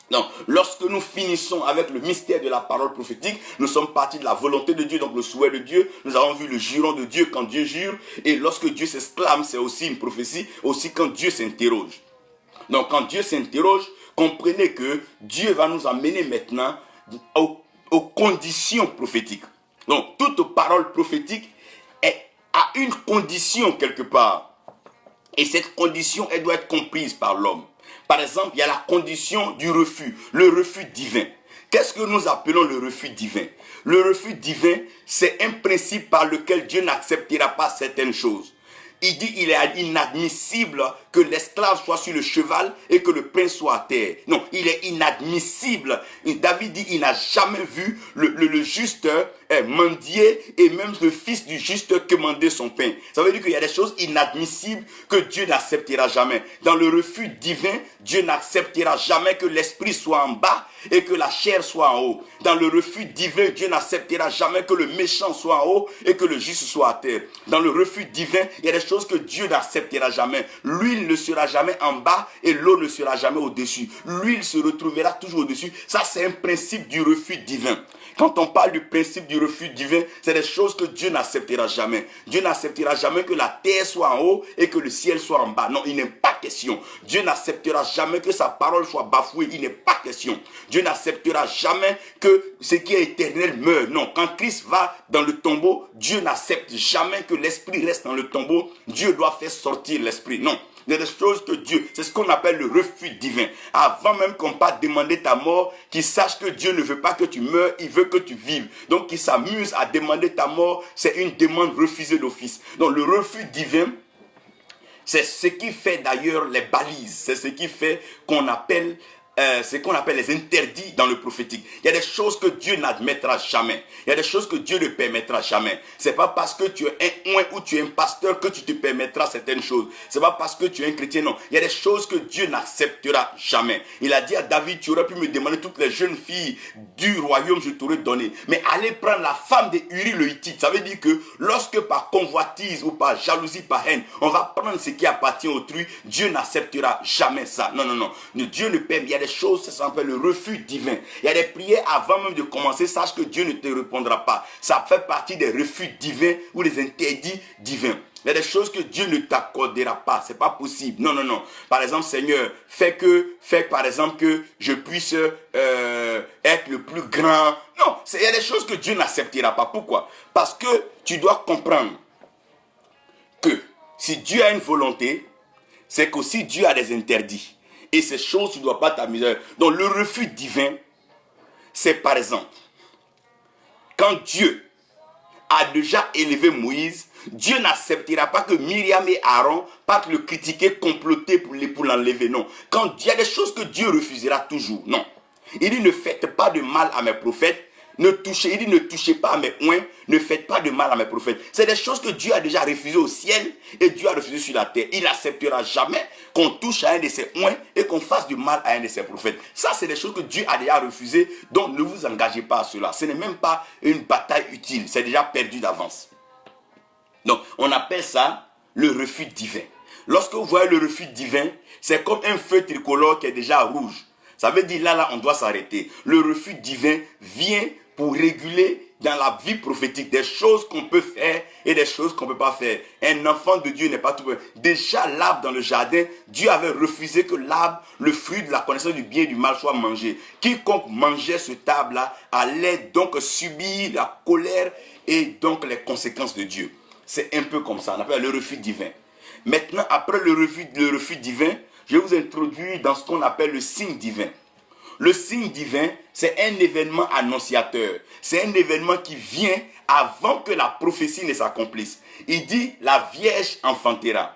Donc, lorsque nous finissons avec le mystère de la parole prophétique, nous sommes partis de la volonté de Dieu, donc le souhait de Dieu. Nous avons vu le juron de Dieu quand Dieu jure. Et lorsque Dieu s'exclame, c'est aussi une prophétie, aussi quand Dieu s'interroge. Donc, quand Dieu s'interroge, comprenez que Dieu va nous amener maintenant aux conditions prophétiques. Donc, toute parole prophétique a une condition quelque part. Et cette condition, elle doit être comprise par l'homme. Par exemple, il y a la condition du refus, le refus divin. Qu'est-ce que nous appelons le refus divin? Le refus divin, c'est un principe par lequel Dieu n'acceptera pas certaines choses. Il dit il est inadmissible que l'esclave soit sur le cheval et que le prince soit à terre. Non, il est inadmissible. David dit il n'a jamais vu le juste mendier et même le fils du juste quemander son pain. Ça veut dire qu'il y a des choses inadmissibles que Dieu n'acceptera jamais. Dans le refus divin, Dieu n'acceptera jamais que l'esprit soit en bas et que la chair soit en haut. Dans le refus divin, Dieu n'acceptera jamais que le méchant soit en haut et que le juste soit à terre. Dans le refus divin, il y a des choses que Dieu n'acceptera jamais. L'huile ne sera jamais en bas et l'eau ne sera jamais au-dessus. L'huile se retrouvera toujours au-dessus. Ça, c'est un principe du refus divin. Quand on parle du principe du refus divin, c'est des choses que Dieu n'acceptera jamais. Dieu n'acceptera jamais que la terre soit en haut et que le ciel soit en bas. Non, il n'est pas question. Dieu n'acceptera jamais que sa parole soit bafouée. Il n'est pas question. Dieu n'acceptera jamais que ce qui est éternel meure. Non, quand Christ va dans le tombeau, Dieu n'accepte jamais que l'esprit reste dans le tombeau. Dieu doit faire sortir l'esprit. Non. Il y a des choses que Dieu, c'est ce qu'on appelle le refus divin. Avant même qu'on parte demander ta mort, qu'il sache que Dieu ne veut pas que tu meurs, il veut que tu vives. Donc il s'amuse à demander ta mort, c'est une demande refusée d'office. Donc le refus divin, c'est ce qui fait d'ailleurs les balises, c'est ce qui fait qu'on appelle les interdits dans le prophétique. Il y a des choses que Dieu n'admettra jamais. Il y a des choses que Dieu ne permettra jamais. C'est pas parce que tu es un oint ou tu es un pasteur que tu te permettras certaines choses. C'est pas parce que tu es un chrétien, non. Il y a des choses que Dieu n'acceptera jamais. Il a dit à David, tu aurais pu me demander toutes les jeunes filles du royaume, je t'aurais donné. Mais allez prendre la femme de Uri le Hittite. Ça veut dire que lorsque par convoitise ou par jalousie, par haine, on va prendre ce qui appartient à autrui, Dieu n'acceptera jamais ça. Non, non, non. Dieu ne permet. Il y a des choses, ça s'appelle le refus divin. Il y a des prières avant même de commencer, sache que Dieu ne te répondra pas. Ça fait partie des refus divins ou des interdits divins. Il y a des choses que Dieu ne t'accordera pas. C'est pas possible. Non, non, non. Par exemple, Seigneur, fais par exemple que je puisse être le plus grand. Non, il y a des choses que Dieu n'acceptera pas. Pourquoi? Parce que tu dois comprendre que si Dieu a une volonté, c'est qu'aussi Dieu a des interdits. Et ces choses, tu ne dois pas t'amuser. Donc le refus divin, c'est par exemple, quand Dieu a déjà élevé Moïse, Dieu n'acceptera pas que Myriam et Aaron partent le critiquer, comploter pour l'enlever. Non. Quand il y a des choses que Dieu refusera toujours. Non. Il dit ne faites pas de mal à mes prophètes. Il dit ne touchez pas à mes oints, ne faites pas de mal à mes prophètes. C'est des choses que Dieu a déjà refusées au ciel et Dieu a refusé sur la terre. Il n'acceptera jamais qu'on touche à un de ses oints et qu'on fasse du mal à un de ses prophètes. Ça, c'est des choses que Dieu a déjà refusées, donc ne vous engagez pas à cela. Ce n'est même pas une bataille utile, c'est déjà perdu d'avance. Donc, on appelle ça le refus divin. Lorsque vous voyez le refus divin, c'est comme un feu tricolore qui est déjà rouge. Ça veut dire là, on doit s'arrêter. Le refus divin vient pour réguler dans la vie prophétique des choses qu'on peut faire et des choses qu'on ne peut pas faire. Un enfant de Dieu n'est pas tout. Déjà l'arbre dans le jardin, Dieu avait refusé que l'arbre, le fruit de la connaissance du bien et du mal soit mangé. Quiconque mangeait ce arbre-là allait donc subir la colère et donc les conséquences de Dieu. C'est un peu comme ça, on appelle le refus divin. Maintenant, après le refus divin, je vous introduis dans ce qu'on appelle le signe divin. Le signe divin, c'est un événement annonciateur. C'est un événement qui vient avant que la prophétie ne s'accomplisse. Il dit, la Vierge enfantera.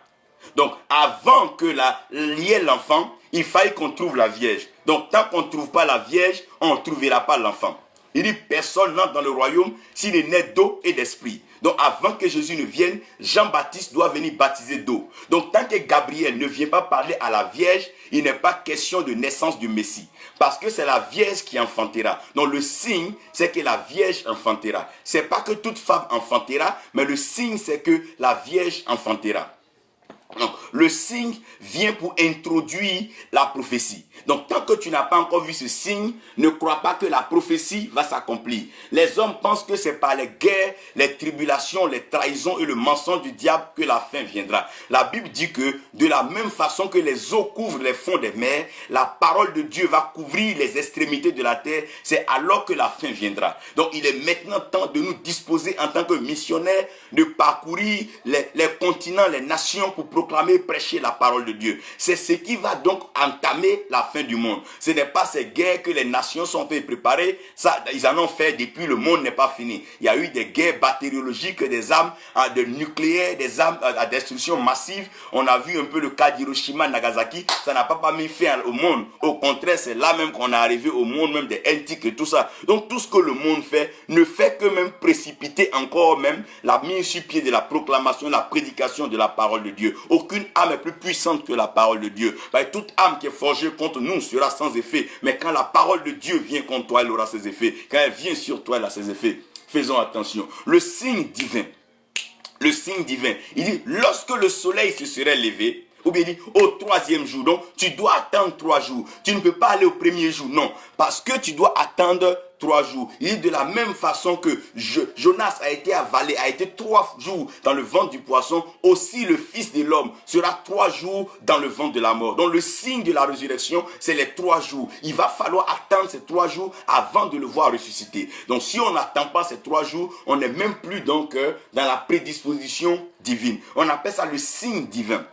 Donc, avant que y ait l'enfant, il faille qu'on trouve la Vierge. Donc, tant qu'on ne trouve pas la Vierge, on ne trouvera pas l'enfant. Il dit, personne n'entre dans le royaume s'il est né d'eau et d'esprit. Donc avant que Jésus ne vienne, Jean-Baptiste doit venir baptiser d'eau. Donc tant que Gabriel ne vient pas parler à la Vierge, il n'est pas question de naissance du Messie. Parce que c'est la Vierge qui enfantera. Donc le signe, c'est que la Vierge enfantera. Ce n'est pas que toute femme enfantera, mais le signe, c'est que la Vierge enfantera. Donc, le signe vient pour introduire la prophétie. Donc, tant que tu n'as pas encore vu ce signe, ne crois pas que la prophétie va s'accomplir. Les hommes pensent que c'est par les guerres, les tribulations, les trahisons et le mensonge du diable que la fin viendra. La Bible dit que de la même façon que les eaux couvrent les fonds des mers, la parole de Dieu va couvrir les extrémités de la terre. C'est alors que la fin viendra. Donc, il est maintenant temps de nous disposer en tant que missionnaires de parcourir les continents, les nations pour proclamer, prêcher la parole de Dieu. C'est ce qui va donc entamer la fin du monde. Ce n'est pas ces guerres que les nations sont fait préparer. Ça, ils en ont fait depuis, le monde n'est pas fini. Il y a eu des guerres bactériologiques, des armes de nucléaires, des armes à destruction massive. On a vu un peu le cas d'Hiroshima, Nagasaki. Ça n'a pas mis fin au monde. Au contraire, c'est là même qu'on est arrivé au monde même des antiques et tout ça. Donc tout ce que le monde fait ne fait que même précipiter encore même la mise sur pied de la proclamation, la prédication de la parole de Dieu. Aucune âme est plus puissante que la parole de Dieu. Toute âme qui est forgée contre nous sera sans effet. Mais quand la parole de Dieu vient contre toi, elle aura ses effets. Quand elle vient sur toi, elle a ses effets. Faisons attention. Le signe divin. Le signe divin. Il dit, lorsque le soleil se serait levé, ou bien il dit, au troisième jour. Donc, tu dois attendre 3 jours. Tu ne peux pas aller au premier jour. Non. Parce que tu dois attendre 3 jours. Il dit de la même façon que Jonas a été avalé, a été 3 jours dans le ventre du poisson, aussi le Fils de l'homme sera 3 jours dans le ventre de la mort. Donc le signe de la résurrection, c'est les 3 jours. Il va falloir attendre ces 3 jours avant de le voir ressusciter. Donc si on n'attend pas ces 3 jours, on n'est même plus donc dans la prédisposition divine. On appelle ça le signe divin.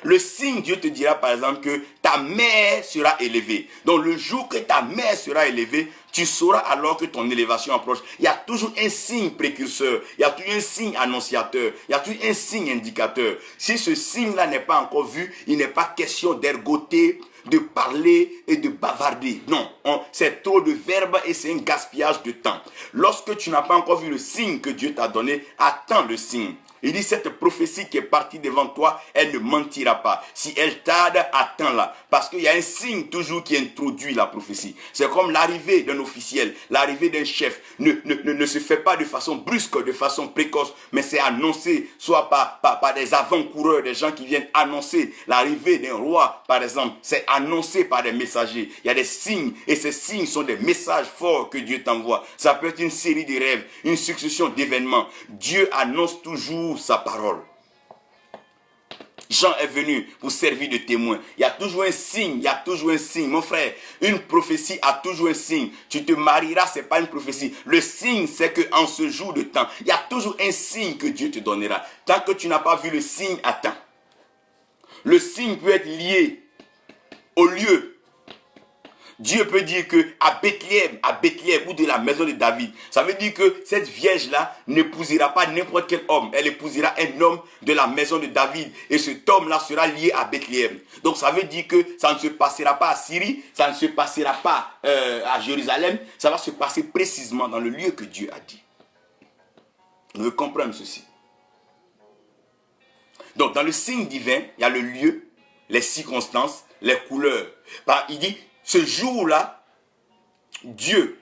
Le signe, Dieu te dira par exemple que ta mère sera élevée. Donc le jour que ta mère sera élevée, tu sauras alors que ton élévation approche. Il y a toujours un signe précurseur, il y a toujours un signe annonciateur, il y a toujours un signe indicateur. Si ce signe-là n'est pas encore vu, il n'est pas question d'ergoter, de parler et de bavarder. Non, c'est trop de verbes et c'est un gaspillage de temps. Lorsque tu n'as pas encore vu le signe que Dieu t'a donné, attends le signe. Il dit, cette prophétie qui est partie devant toi, elle ne mentira pas. Si elle tarde, attends-la. Parce qu'il y a un signe toujours qui introduit la prophétie. C'est comme l'arrivée d'un officiel, l'arrivée d'un chef. Ne se fait pas de façon brusque, de façon précoce, mais c'est annoncé, soit par des avant-coureurs, des gens qui viennent annoncer l'arrivée d'un roi, par exemple. C'est annoncé par des messagers. Il y a des signes, et ces signes sont des messages forts que Dieu t'envoie. Ça peut être une série de rêves, une succession d'événements. Dieu annonce toujours sa parole. Jean est venu pour servir de témoin. Il y a toujours un signe, il y a toujours un signe. Mon frère, une prophétie a toujours un signe. Tu te marieras, ce n'est pas une prophétie. Le signe, c'est qu'en ce jour de temps, il y a toujours un signe que Dieu te donnera. Tant que tu n'as pas vu le signe, attends. Le signe peut être lié au lieu. Dieu peut dire que à Bethléem ou de la maison de David, ça veut dire que cette vierge-là n'épousera pas n'importe quel homme. Elle épousera un homme de la maison de David. Et cet homme-là sera lié à Bethléem. Donc ça veut dire que ça ne se passera pas à Syrie, ça ne se passera pas à Jérusalem. Ça va se passer précisément dans le lieu que Dieu a dit. Nous comprenons ceci. Donc dans le signe divin, il y a le lieu, les circonstances, les couleurs. Il dit, ce jour-là, Dieu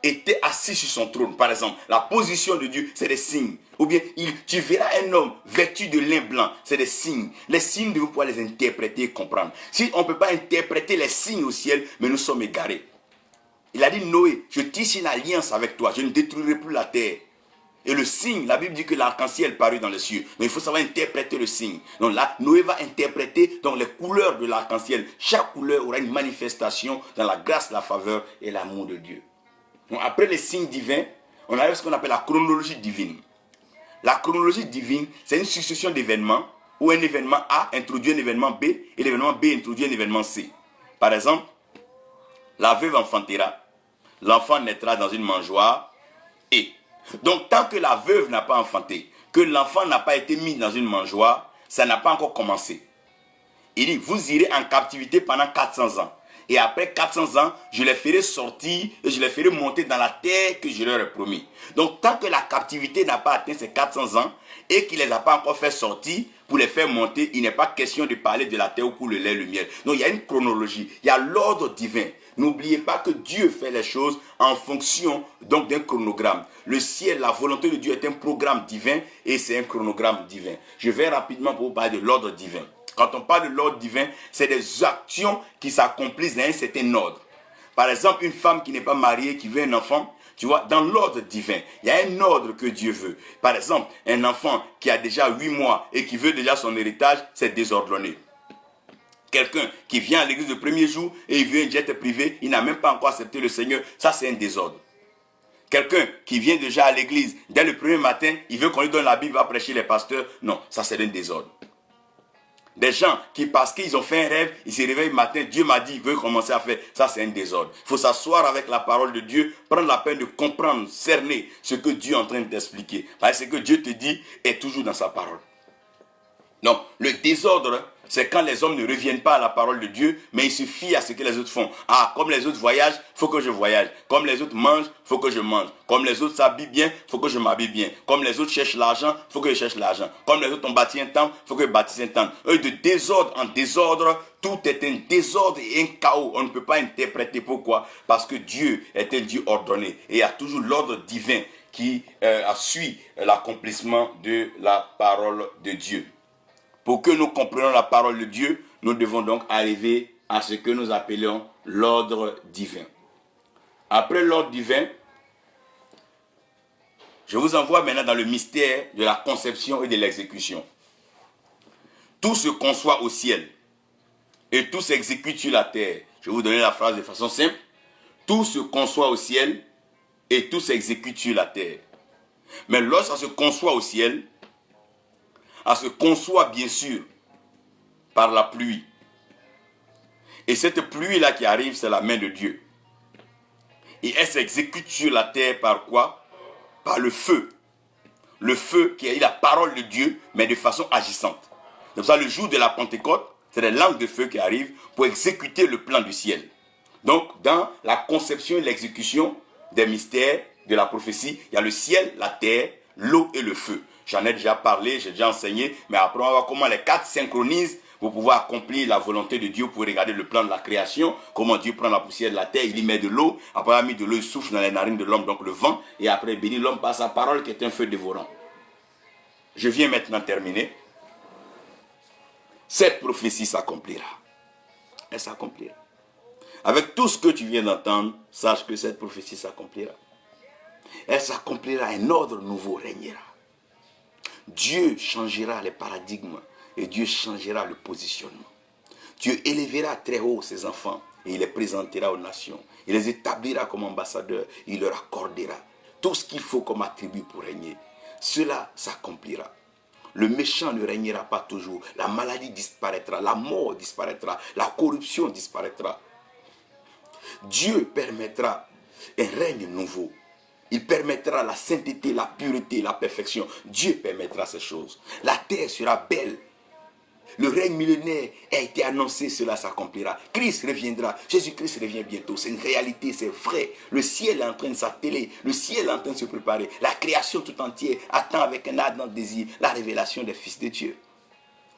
était assis sur son trône. Par exemple, la position de Dieu, c'est des signes. Ou bien, tu verras un homme vêtu de lin blanc, c'est des signes. Les signes, nous pouvons les interpréter et comprendre. Si on ne peut pas interpréter les signes au ciel, mais nous sommes égarés. Il a dit, Noé, je tisse une alliance avec toi, je ne détruirai plus la terre. Et le signe, la Bible dit que l'arc-en-ciel parut dans les cieux. Donc il faut savoir interpréter le signe. Donc là, Noé va interpréter donc, les couleurs de l'arc-en-ciel. Chaque couleur aura une manifestation dans la grâce, la faveur et l'amour de Dieu. Donc après les signes divins, on arrive à ce qu'on appelle la chronologie divine. La chronologie divine, c'est une succession d'événements où un événement A introduit un événement B et l'événement B introduit un événement C. Par exemple, la veuve enfantera, l'enfant naîtra dans une mangeoire et... Donc, tant que la veuve n'a pas enfanté, que l'enfant n'a pas été mis dans une mangeoire, ça n'a pas encore commencé. Il dit, vous irez en captivité pendant 400 ans. Et après 400 ans, je les ferai sortir et je les ferai monter dans la terre que je leur ai promis. Donc, tant que la captivité n'a pas atteint ces 400 ans et qu'il ne les a pas encore fait sortir pour les faire monter, il n'est pas question de parler de la terre où coule le lait et le miel. Donc, il y a une chronologie, il y a l'ordre divin. N'oubliez pas que Dieu fait les choses en fonction donc d'un chronogramme. Le ciel, la volonté de Dieu est un programme divin et c'est un chronogramme divin. Je vais rapidement pour vous parler de l'ordre divin. Quand on parle de l'ordre divin, c'est des actions qui s'accomplissent dans un certain ordre. Par exemple, une femme qui n'est pas mariée, qui veut un enfant, tu vois, dans l'ordre divin, il y a un ordre que Dieu veut. Par exemple, un enfant qui a déjà 8 mois et qui veut déjà son héritage, c'est désordonné. Quelqu'un qui vient à l'église le premier jour et il veut un jet privé, il n'a même pas encore accepté le Seigneur, ça c'est un désordre. Quelqu'un qui vient déjà à l'église dès le premier matin, il veut qu'on lui donne la Bible, va prêcher les pasteurs, non, ça c'est un désordre. Des gens qui, parce qu'ils ont fait un rêve, ils se réveillent le matin, Dieu m'a dit, ils veulent commencer à faire. Ça, c'est un désordre. Il faut s'asseoir avec la parole de Dieu, prendre la peine de comprendre, cerner ce que Dieu est en train de t'expliquer. Parce que Dieu te dit est toujours dans sa parole. Donc, le désordre, c'est quand les hommes ne reviennent pas à la parole de Dieu, mais ils se fient à ce que les autres font. Ah, comme les autres voyagent, il faut que je voyage. Comme les autres mangent, il faut que je mange. Comme les autres s'habillent bien, il faut que je m'habille bien. Comme les autres cherchent l'argent, il faut que je cherche l'argent. Comme les autres ont bâti un temple, il faut que je bâtisse un temple. Eux, de désordre en désordre, tout est un désordre et un chaos. On ne peut pas interpréter pourquoi. Parce que Dieu est un Dieu ordonné. Et il y a toujours l'ordre divin qui suit l'accomplissement de la parole de Dieu. Pour que nous comprenions la parole de Dieu, nous devons donc arriver à ce que nous appelons l'ordre divin. Après l'ordre divin, je vous envoie maintenant dans le mystère de la conception et de l'exécution. Tout se conçoit au ciel et tout s'exécute sur la terre. Je vais vous donner la phrase de façon simple. Tout se conçoit au ciel et tout s'exécute sur la terre. Mais lorsqu'on se conçoit au ciel, elle se conçoit bien sûr par la pluie. Et cette pluie-là qui arrive, c'est la main de Dieu. Et elle s'exécute sur la terre par quoi? Par le feu. Le feu qui est la parole de Dieu, mais de façon agissante. C'est pour ça le jour de la Pentecôte, c'est des langues de feu qui arrivent pour exécuter le plan du ciel. Donc, dans la conception et l'exécution des mystères de la prophétie, il y a le ciel, la terre, l'eau et le feu. J'en ai déjà parlé, j'ai déjà enseigné, mais après on va voir comment les quatre synchronisent pour pouvoir accomplir la volonté de Dieu, pour regarder le plan de la création, comment Dieu prend la poussière de la terre, il y met de l'eau, après il a mis de l'eau, il souffle dans les narines de l'homme, donc le vent, et après il bénit l'homme par sa parole qui est un feu dévorant. Je viens maintenant terminer. Cette prophétie s'accomplira. Elle s'accomplira. Avec tout ce que tu viens d'entendre, sache que cette prophétie s'accomplira. Elle s'accomplira, un ordre nouveau régnera. Dieu changera les paradigmes et Dieu changera le positionnement. Dieu élèvera très haut ses enfants et il les présentera aux nations. Il les établira comme ambassadeurs, il leur accordera tout ce qu'il faut comme attribut pour régner. Cela s'accomplira. Le méchant ne régnera pas toujours. La maladie disparaîtra, la mort disparaîtra, la corruption disparaîtra. Dieu permettra un règne nouveau. Il permettra la sainteté, la pureté, la perfection. Dieu permettra ces choses. La terre sera belle. Le règne millénaire a été annoncé, cela s'accomplira. Christ reviendra. Jésus-Christ revient bientôt. C'est une réalité, c'est vrai. Le ciel est en train de s'atteler. Le ciel est en train de se préparer. La création tout entière attend avec un ardent désir la révélation des fils de Dieu.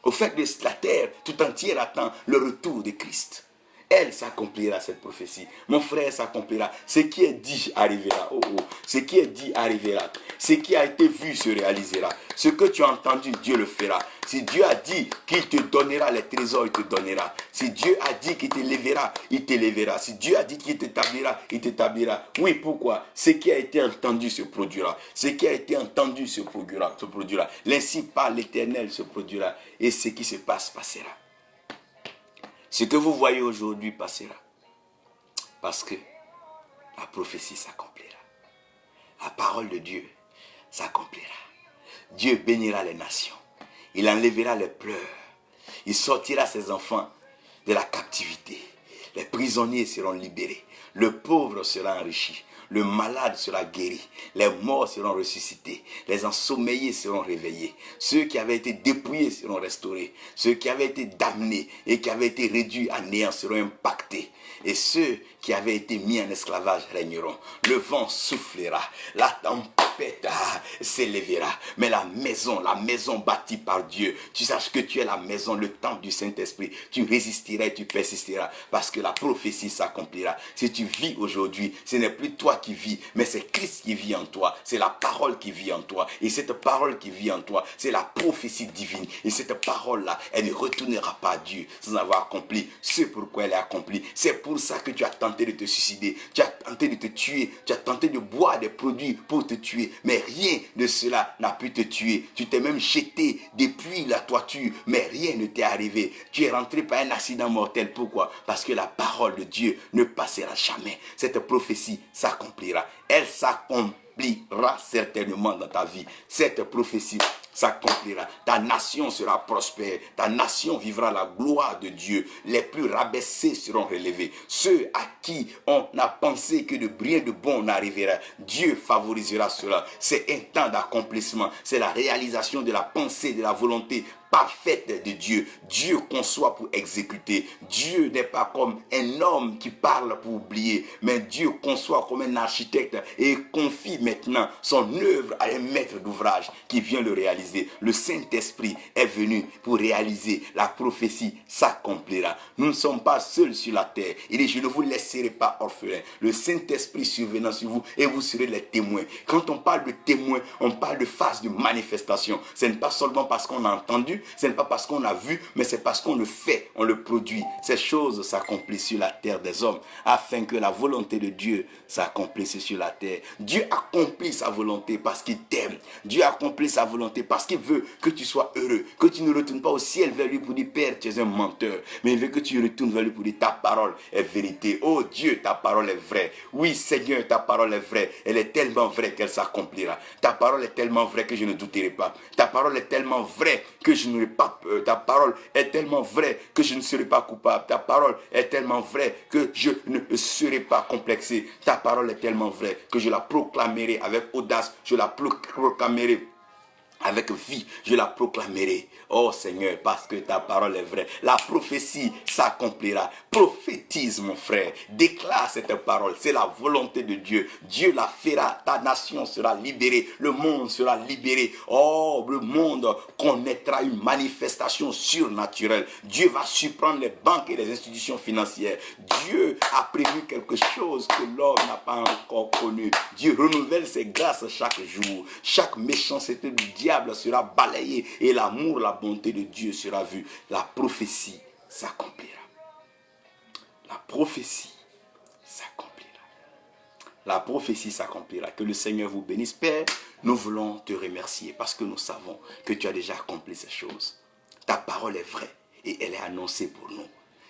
Au fait de la terre tout entière attend le retour de Christ. Elle s'accomplira, cette prophétie. Mon frère, s'accomplira. Ce qui est dit arrivera. Oh, oh. Ce qui est dit arrivera. Ce qui a été vu se réalisera. Ce que tu as entendu, Dieu le fera. Si Dieu a dit qu'il te donnera les trésors, il te donnera. Si Dieu a dit qu'il t'élèvera, il t'élèvera. Si Dieu a dit qu'il t'établira, il t'établira. Oui, pourquoi? Ce qui a été entendu se produira. Ce qui a été entendu se produira. L'ainsi par l'Éternel se produira. Et ce qui se passe, passera. Ce que vous voyez aujourd'hui passera. Parce que la prophétie s'accomplira. La parole de Dieu s'accomplira. Dieu bénira les nations. Il enlèvera les pleurs. Il sortira ses enfants de la captivité. Les prisonniers seront libérés. Le pauvre sera enrichi. Le malade sera guéri. Les morts seront ressuscités. Les ensommeillés seront réveillés. Ceux qui avaient été dépouillés seront restaurés. Ceux qui avaient été damnés et qui avaient été réduits à néant seront impactés. Et ceux qui avaient été mis en esclavage régneront. Le vent soufflera. La tempête s'élèvera. Mais la maison bâtie par Dieu, tu saches que tu es la maison, le temple du Saint-Esprit. Tu résisteras et tu persisteras parce que la prophétie s'accomplira. Si tu vis aujourd'hui, ce n'est plus toi qui vis, mais c'est Christ qui vit en toi. C'est la parole qui vit en toi. Et cette parole qui vit en toi, c'est la prophétie divine. Et cette parole-là, elle ne retournera pas à Dieu sans avoir accompli ce pourquoi elle est accomplie. C'est pour ça que tu as tenté de te suicider, tu as tenté de te tuer, tu as tenté de boire des produits pour te tuer. Mais rien de cela n'a pu te tuer. Tu t'es même jeté depuis la toiture, mais rien ne t'est arrivé. Tu es rentré par un accident mortel. Pourquoi? Parce que la parole de Dieu ne passera jamais. Cette prophétie s'accomplira. Elle s'accomplira certainement dans ta vie. Cette prophétie s'accomplira. Ta nation sera prospère. Ta nation vivra la gloire de Dieu. Les plus rabaissés seront relevés. Ceux à qui on a pensé que de rien de bon n'arrivera, Dieu favorisera cela. C'est un temps d'accomplissement. C'est la réalisation de la pensée, de la volonté parfaite de Dieu. Dieu conçoit pour exécuter. Dieu n'est pas comme un homme qui parle pour oublier, mais Dieu conçoit comme un architecte et confie maintenant son œuvre à un maître d'ouvrage qui vient le réaliser. Le Saint-Esprit est venu pour réaliser. La prophétie s'accomplira. Nous ne sommes pas seuls sur la terre. Il dit, je ne vous laisserai pas orphelins. Le Saint-Esprit survenant sur vous et vous serez les témoins. Quand on parle de témoins, on parle de phase de manifestation. Ce n'est pas seulement parce qu'on a entendu, ce n'est pas parce qu'on a vu, mais c'est parce qu'on le fait, on le produit. Ces choses s'accomplissent sur la terre des hommes, afin que la volonté de Dieu s'accomplisse sur la terre. Dieu accomplit sa volonté parce qu'il t'aime. Dieu accomplit sa volonté parce qu'il veut que tu sois heureux, que tu ne retournes pas au ciel vers lui pour dire, Père, tu es un menteur, mais il veut que tu retournes vers lui pour dire, ta parole est vérité. Oh Dieu, ta parole est vraie. Oui Seigneur, ta parole est vraie. Elle est tellement vraie qu'elle s'accomplira. Ta parole est tellement vraie que je ne douterai pas. Ta parole est tellement vraie que je n'aurai pas peur. Ta parole est tellement vraie que je ne serai pas coupable. Ta parole est tellement vraie que je ne serai pas complexé. Ta parole est tellement vraie que je la proclamerai avec audace. Je la proclamerai avec vie, je la proclamerai. Oh Seigneur, parce que ta parole est vraie. La prophétie s'accomplira. Prophétise, mon frère. Déclare cette parole. C'est la volonté de Dieu. Dieu la fera. Ta nation sera libérée. Le monde sera libéré. Oh, le monde connaîtra une manifestation surnaturelle. Dieu va surprendre les banques et les institutions financières. Dieu a prévu quelque chose que l'homme n'a pas encore connu. Dieu renouvelle ses grâces chaque jour. Chaque méchanceté du diable sera balayée et l'amour, la bonté de Dieu sera vue. La prophétie s'accomplira. La prophétie s'accomplira. La prophétie s'accomplira. Que le Seigneur vous bénisse. Père, nous voulons te remercier parce que nous savons que tu as déjà accompli ces choses. Ta parole est vraie et elle est annoncée pour nous.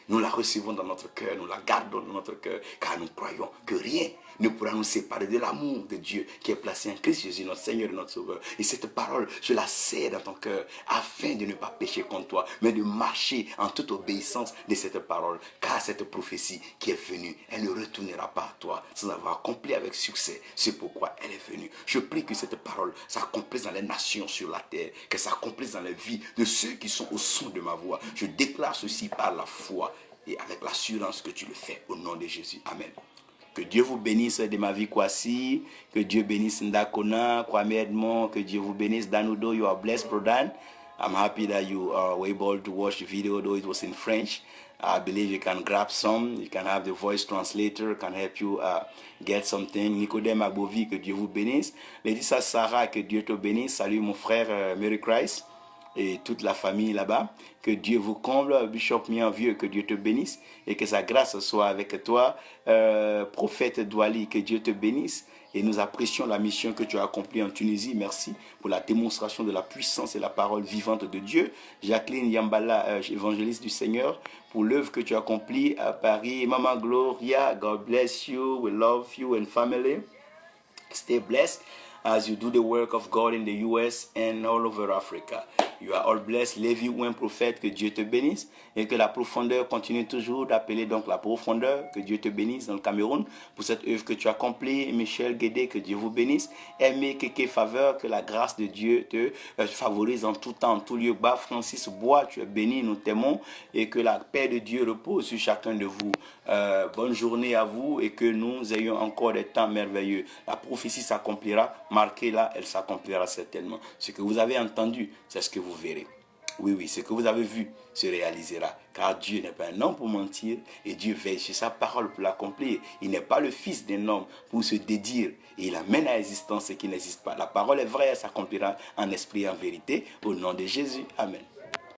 Nous la recevons dans notre cœur, nous la gardons dans notre cœur, car nous croyons que rien ne pourra nous séparer de l'amour de Dieu qui est placé en Christ Jésus, notre Seigneur et notre Sauveur. Et cette parole, je la serre dans ton cœur, afin de ne pas pécher contre toi, mais de marcher en toute obéissance de cette parole. Car cette prophétie qui est venue, elle ne retournera pas à toi sans avoir accompli avec succès. C'est pourquoi elle est venue. Je prie que cette parole s'accomplisse dans les nations sur la terre, qu'elle s'accomplisse dans les vies de ceux qui sont au son de ma voix. Je déclare ceci par la foi et avec l'assurance que tu le fais au nom de Jésus. Amen. Que Dieu vous bénisse de ma vie Kwasi, que Dieu bénisse Ndakona, Kwame Edmond, que Dieu vous bénisse Danudo. You are blessed, brother. I'm happy that you were able to watch the video, though it was in French. I believe you can grab some. You can have the voice translator, can help you get something. Nicodème Abovi, que Dieu vous bénisse. Laetitia Sarah, que Dieu te bénisse. Salut mon frère Mary Christ et toute la famille là-bas. Que Dieu vous comble. Bishop Mienvieux, que Dieu te bénisse et que sa grâce soit avec toi. Prophète Douali, que Dieu te bénisse. Et nous apprécions la mission que tu as accomplie en Tunisie. Merci pour la démonstration de la puissance et la parole vivante de Dieu. Jacqueline Yambala, évangéliste du Seigneur, pour l'œuvre que tu as accomplie à Paris. Maman Gloria, God bless you. We love you and family. Stay blessed as you do the work of God in the US and all over Africa. You are all blessed. Lévi ou un prophète, que Dieu te bénisse et que la profondeur continue toujours d'appeler donc la profondeur. Que Dieu te bénisse dans le Cameroun pour cette œuvre que tu as accomplie. Michel Guédé, que Dieu vous bénisse. Aimé Kéké Faveur, que la grâce de Dieu te favorise en tout temps, en tout lieu. Bas Francis Bois, tu es béni, nous t'aimons et que la paix de Dieu repose sur chacun de vous. Bonne journée à vous et que nous ayons encore des temps merveilleux. La prophétie s'accomplira. Marquez-la, elle s'accomplira certainement. Ce que vous avez entendu, c'est ce que vous verrez. Oui, oui, ce que vous avez vu se réalisera. Car Dieu n'est pas un homme pour mentir et Dieu veille sur sa parole pour l'accomplir. Il n'est pas le fils d'un homme pour se dédire et il amène à l'existence ce qui n'existe pas. La parole est vraie, elle s'accomplira en esprit et en vérité. Au nom de Jésus, Amen.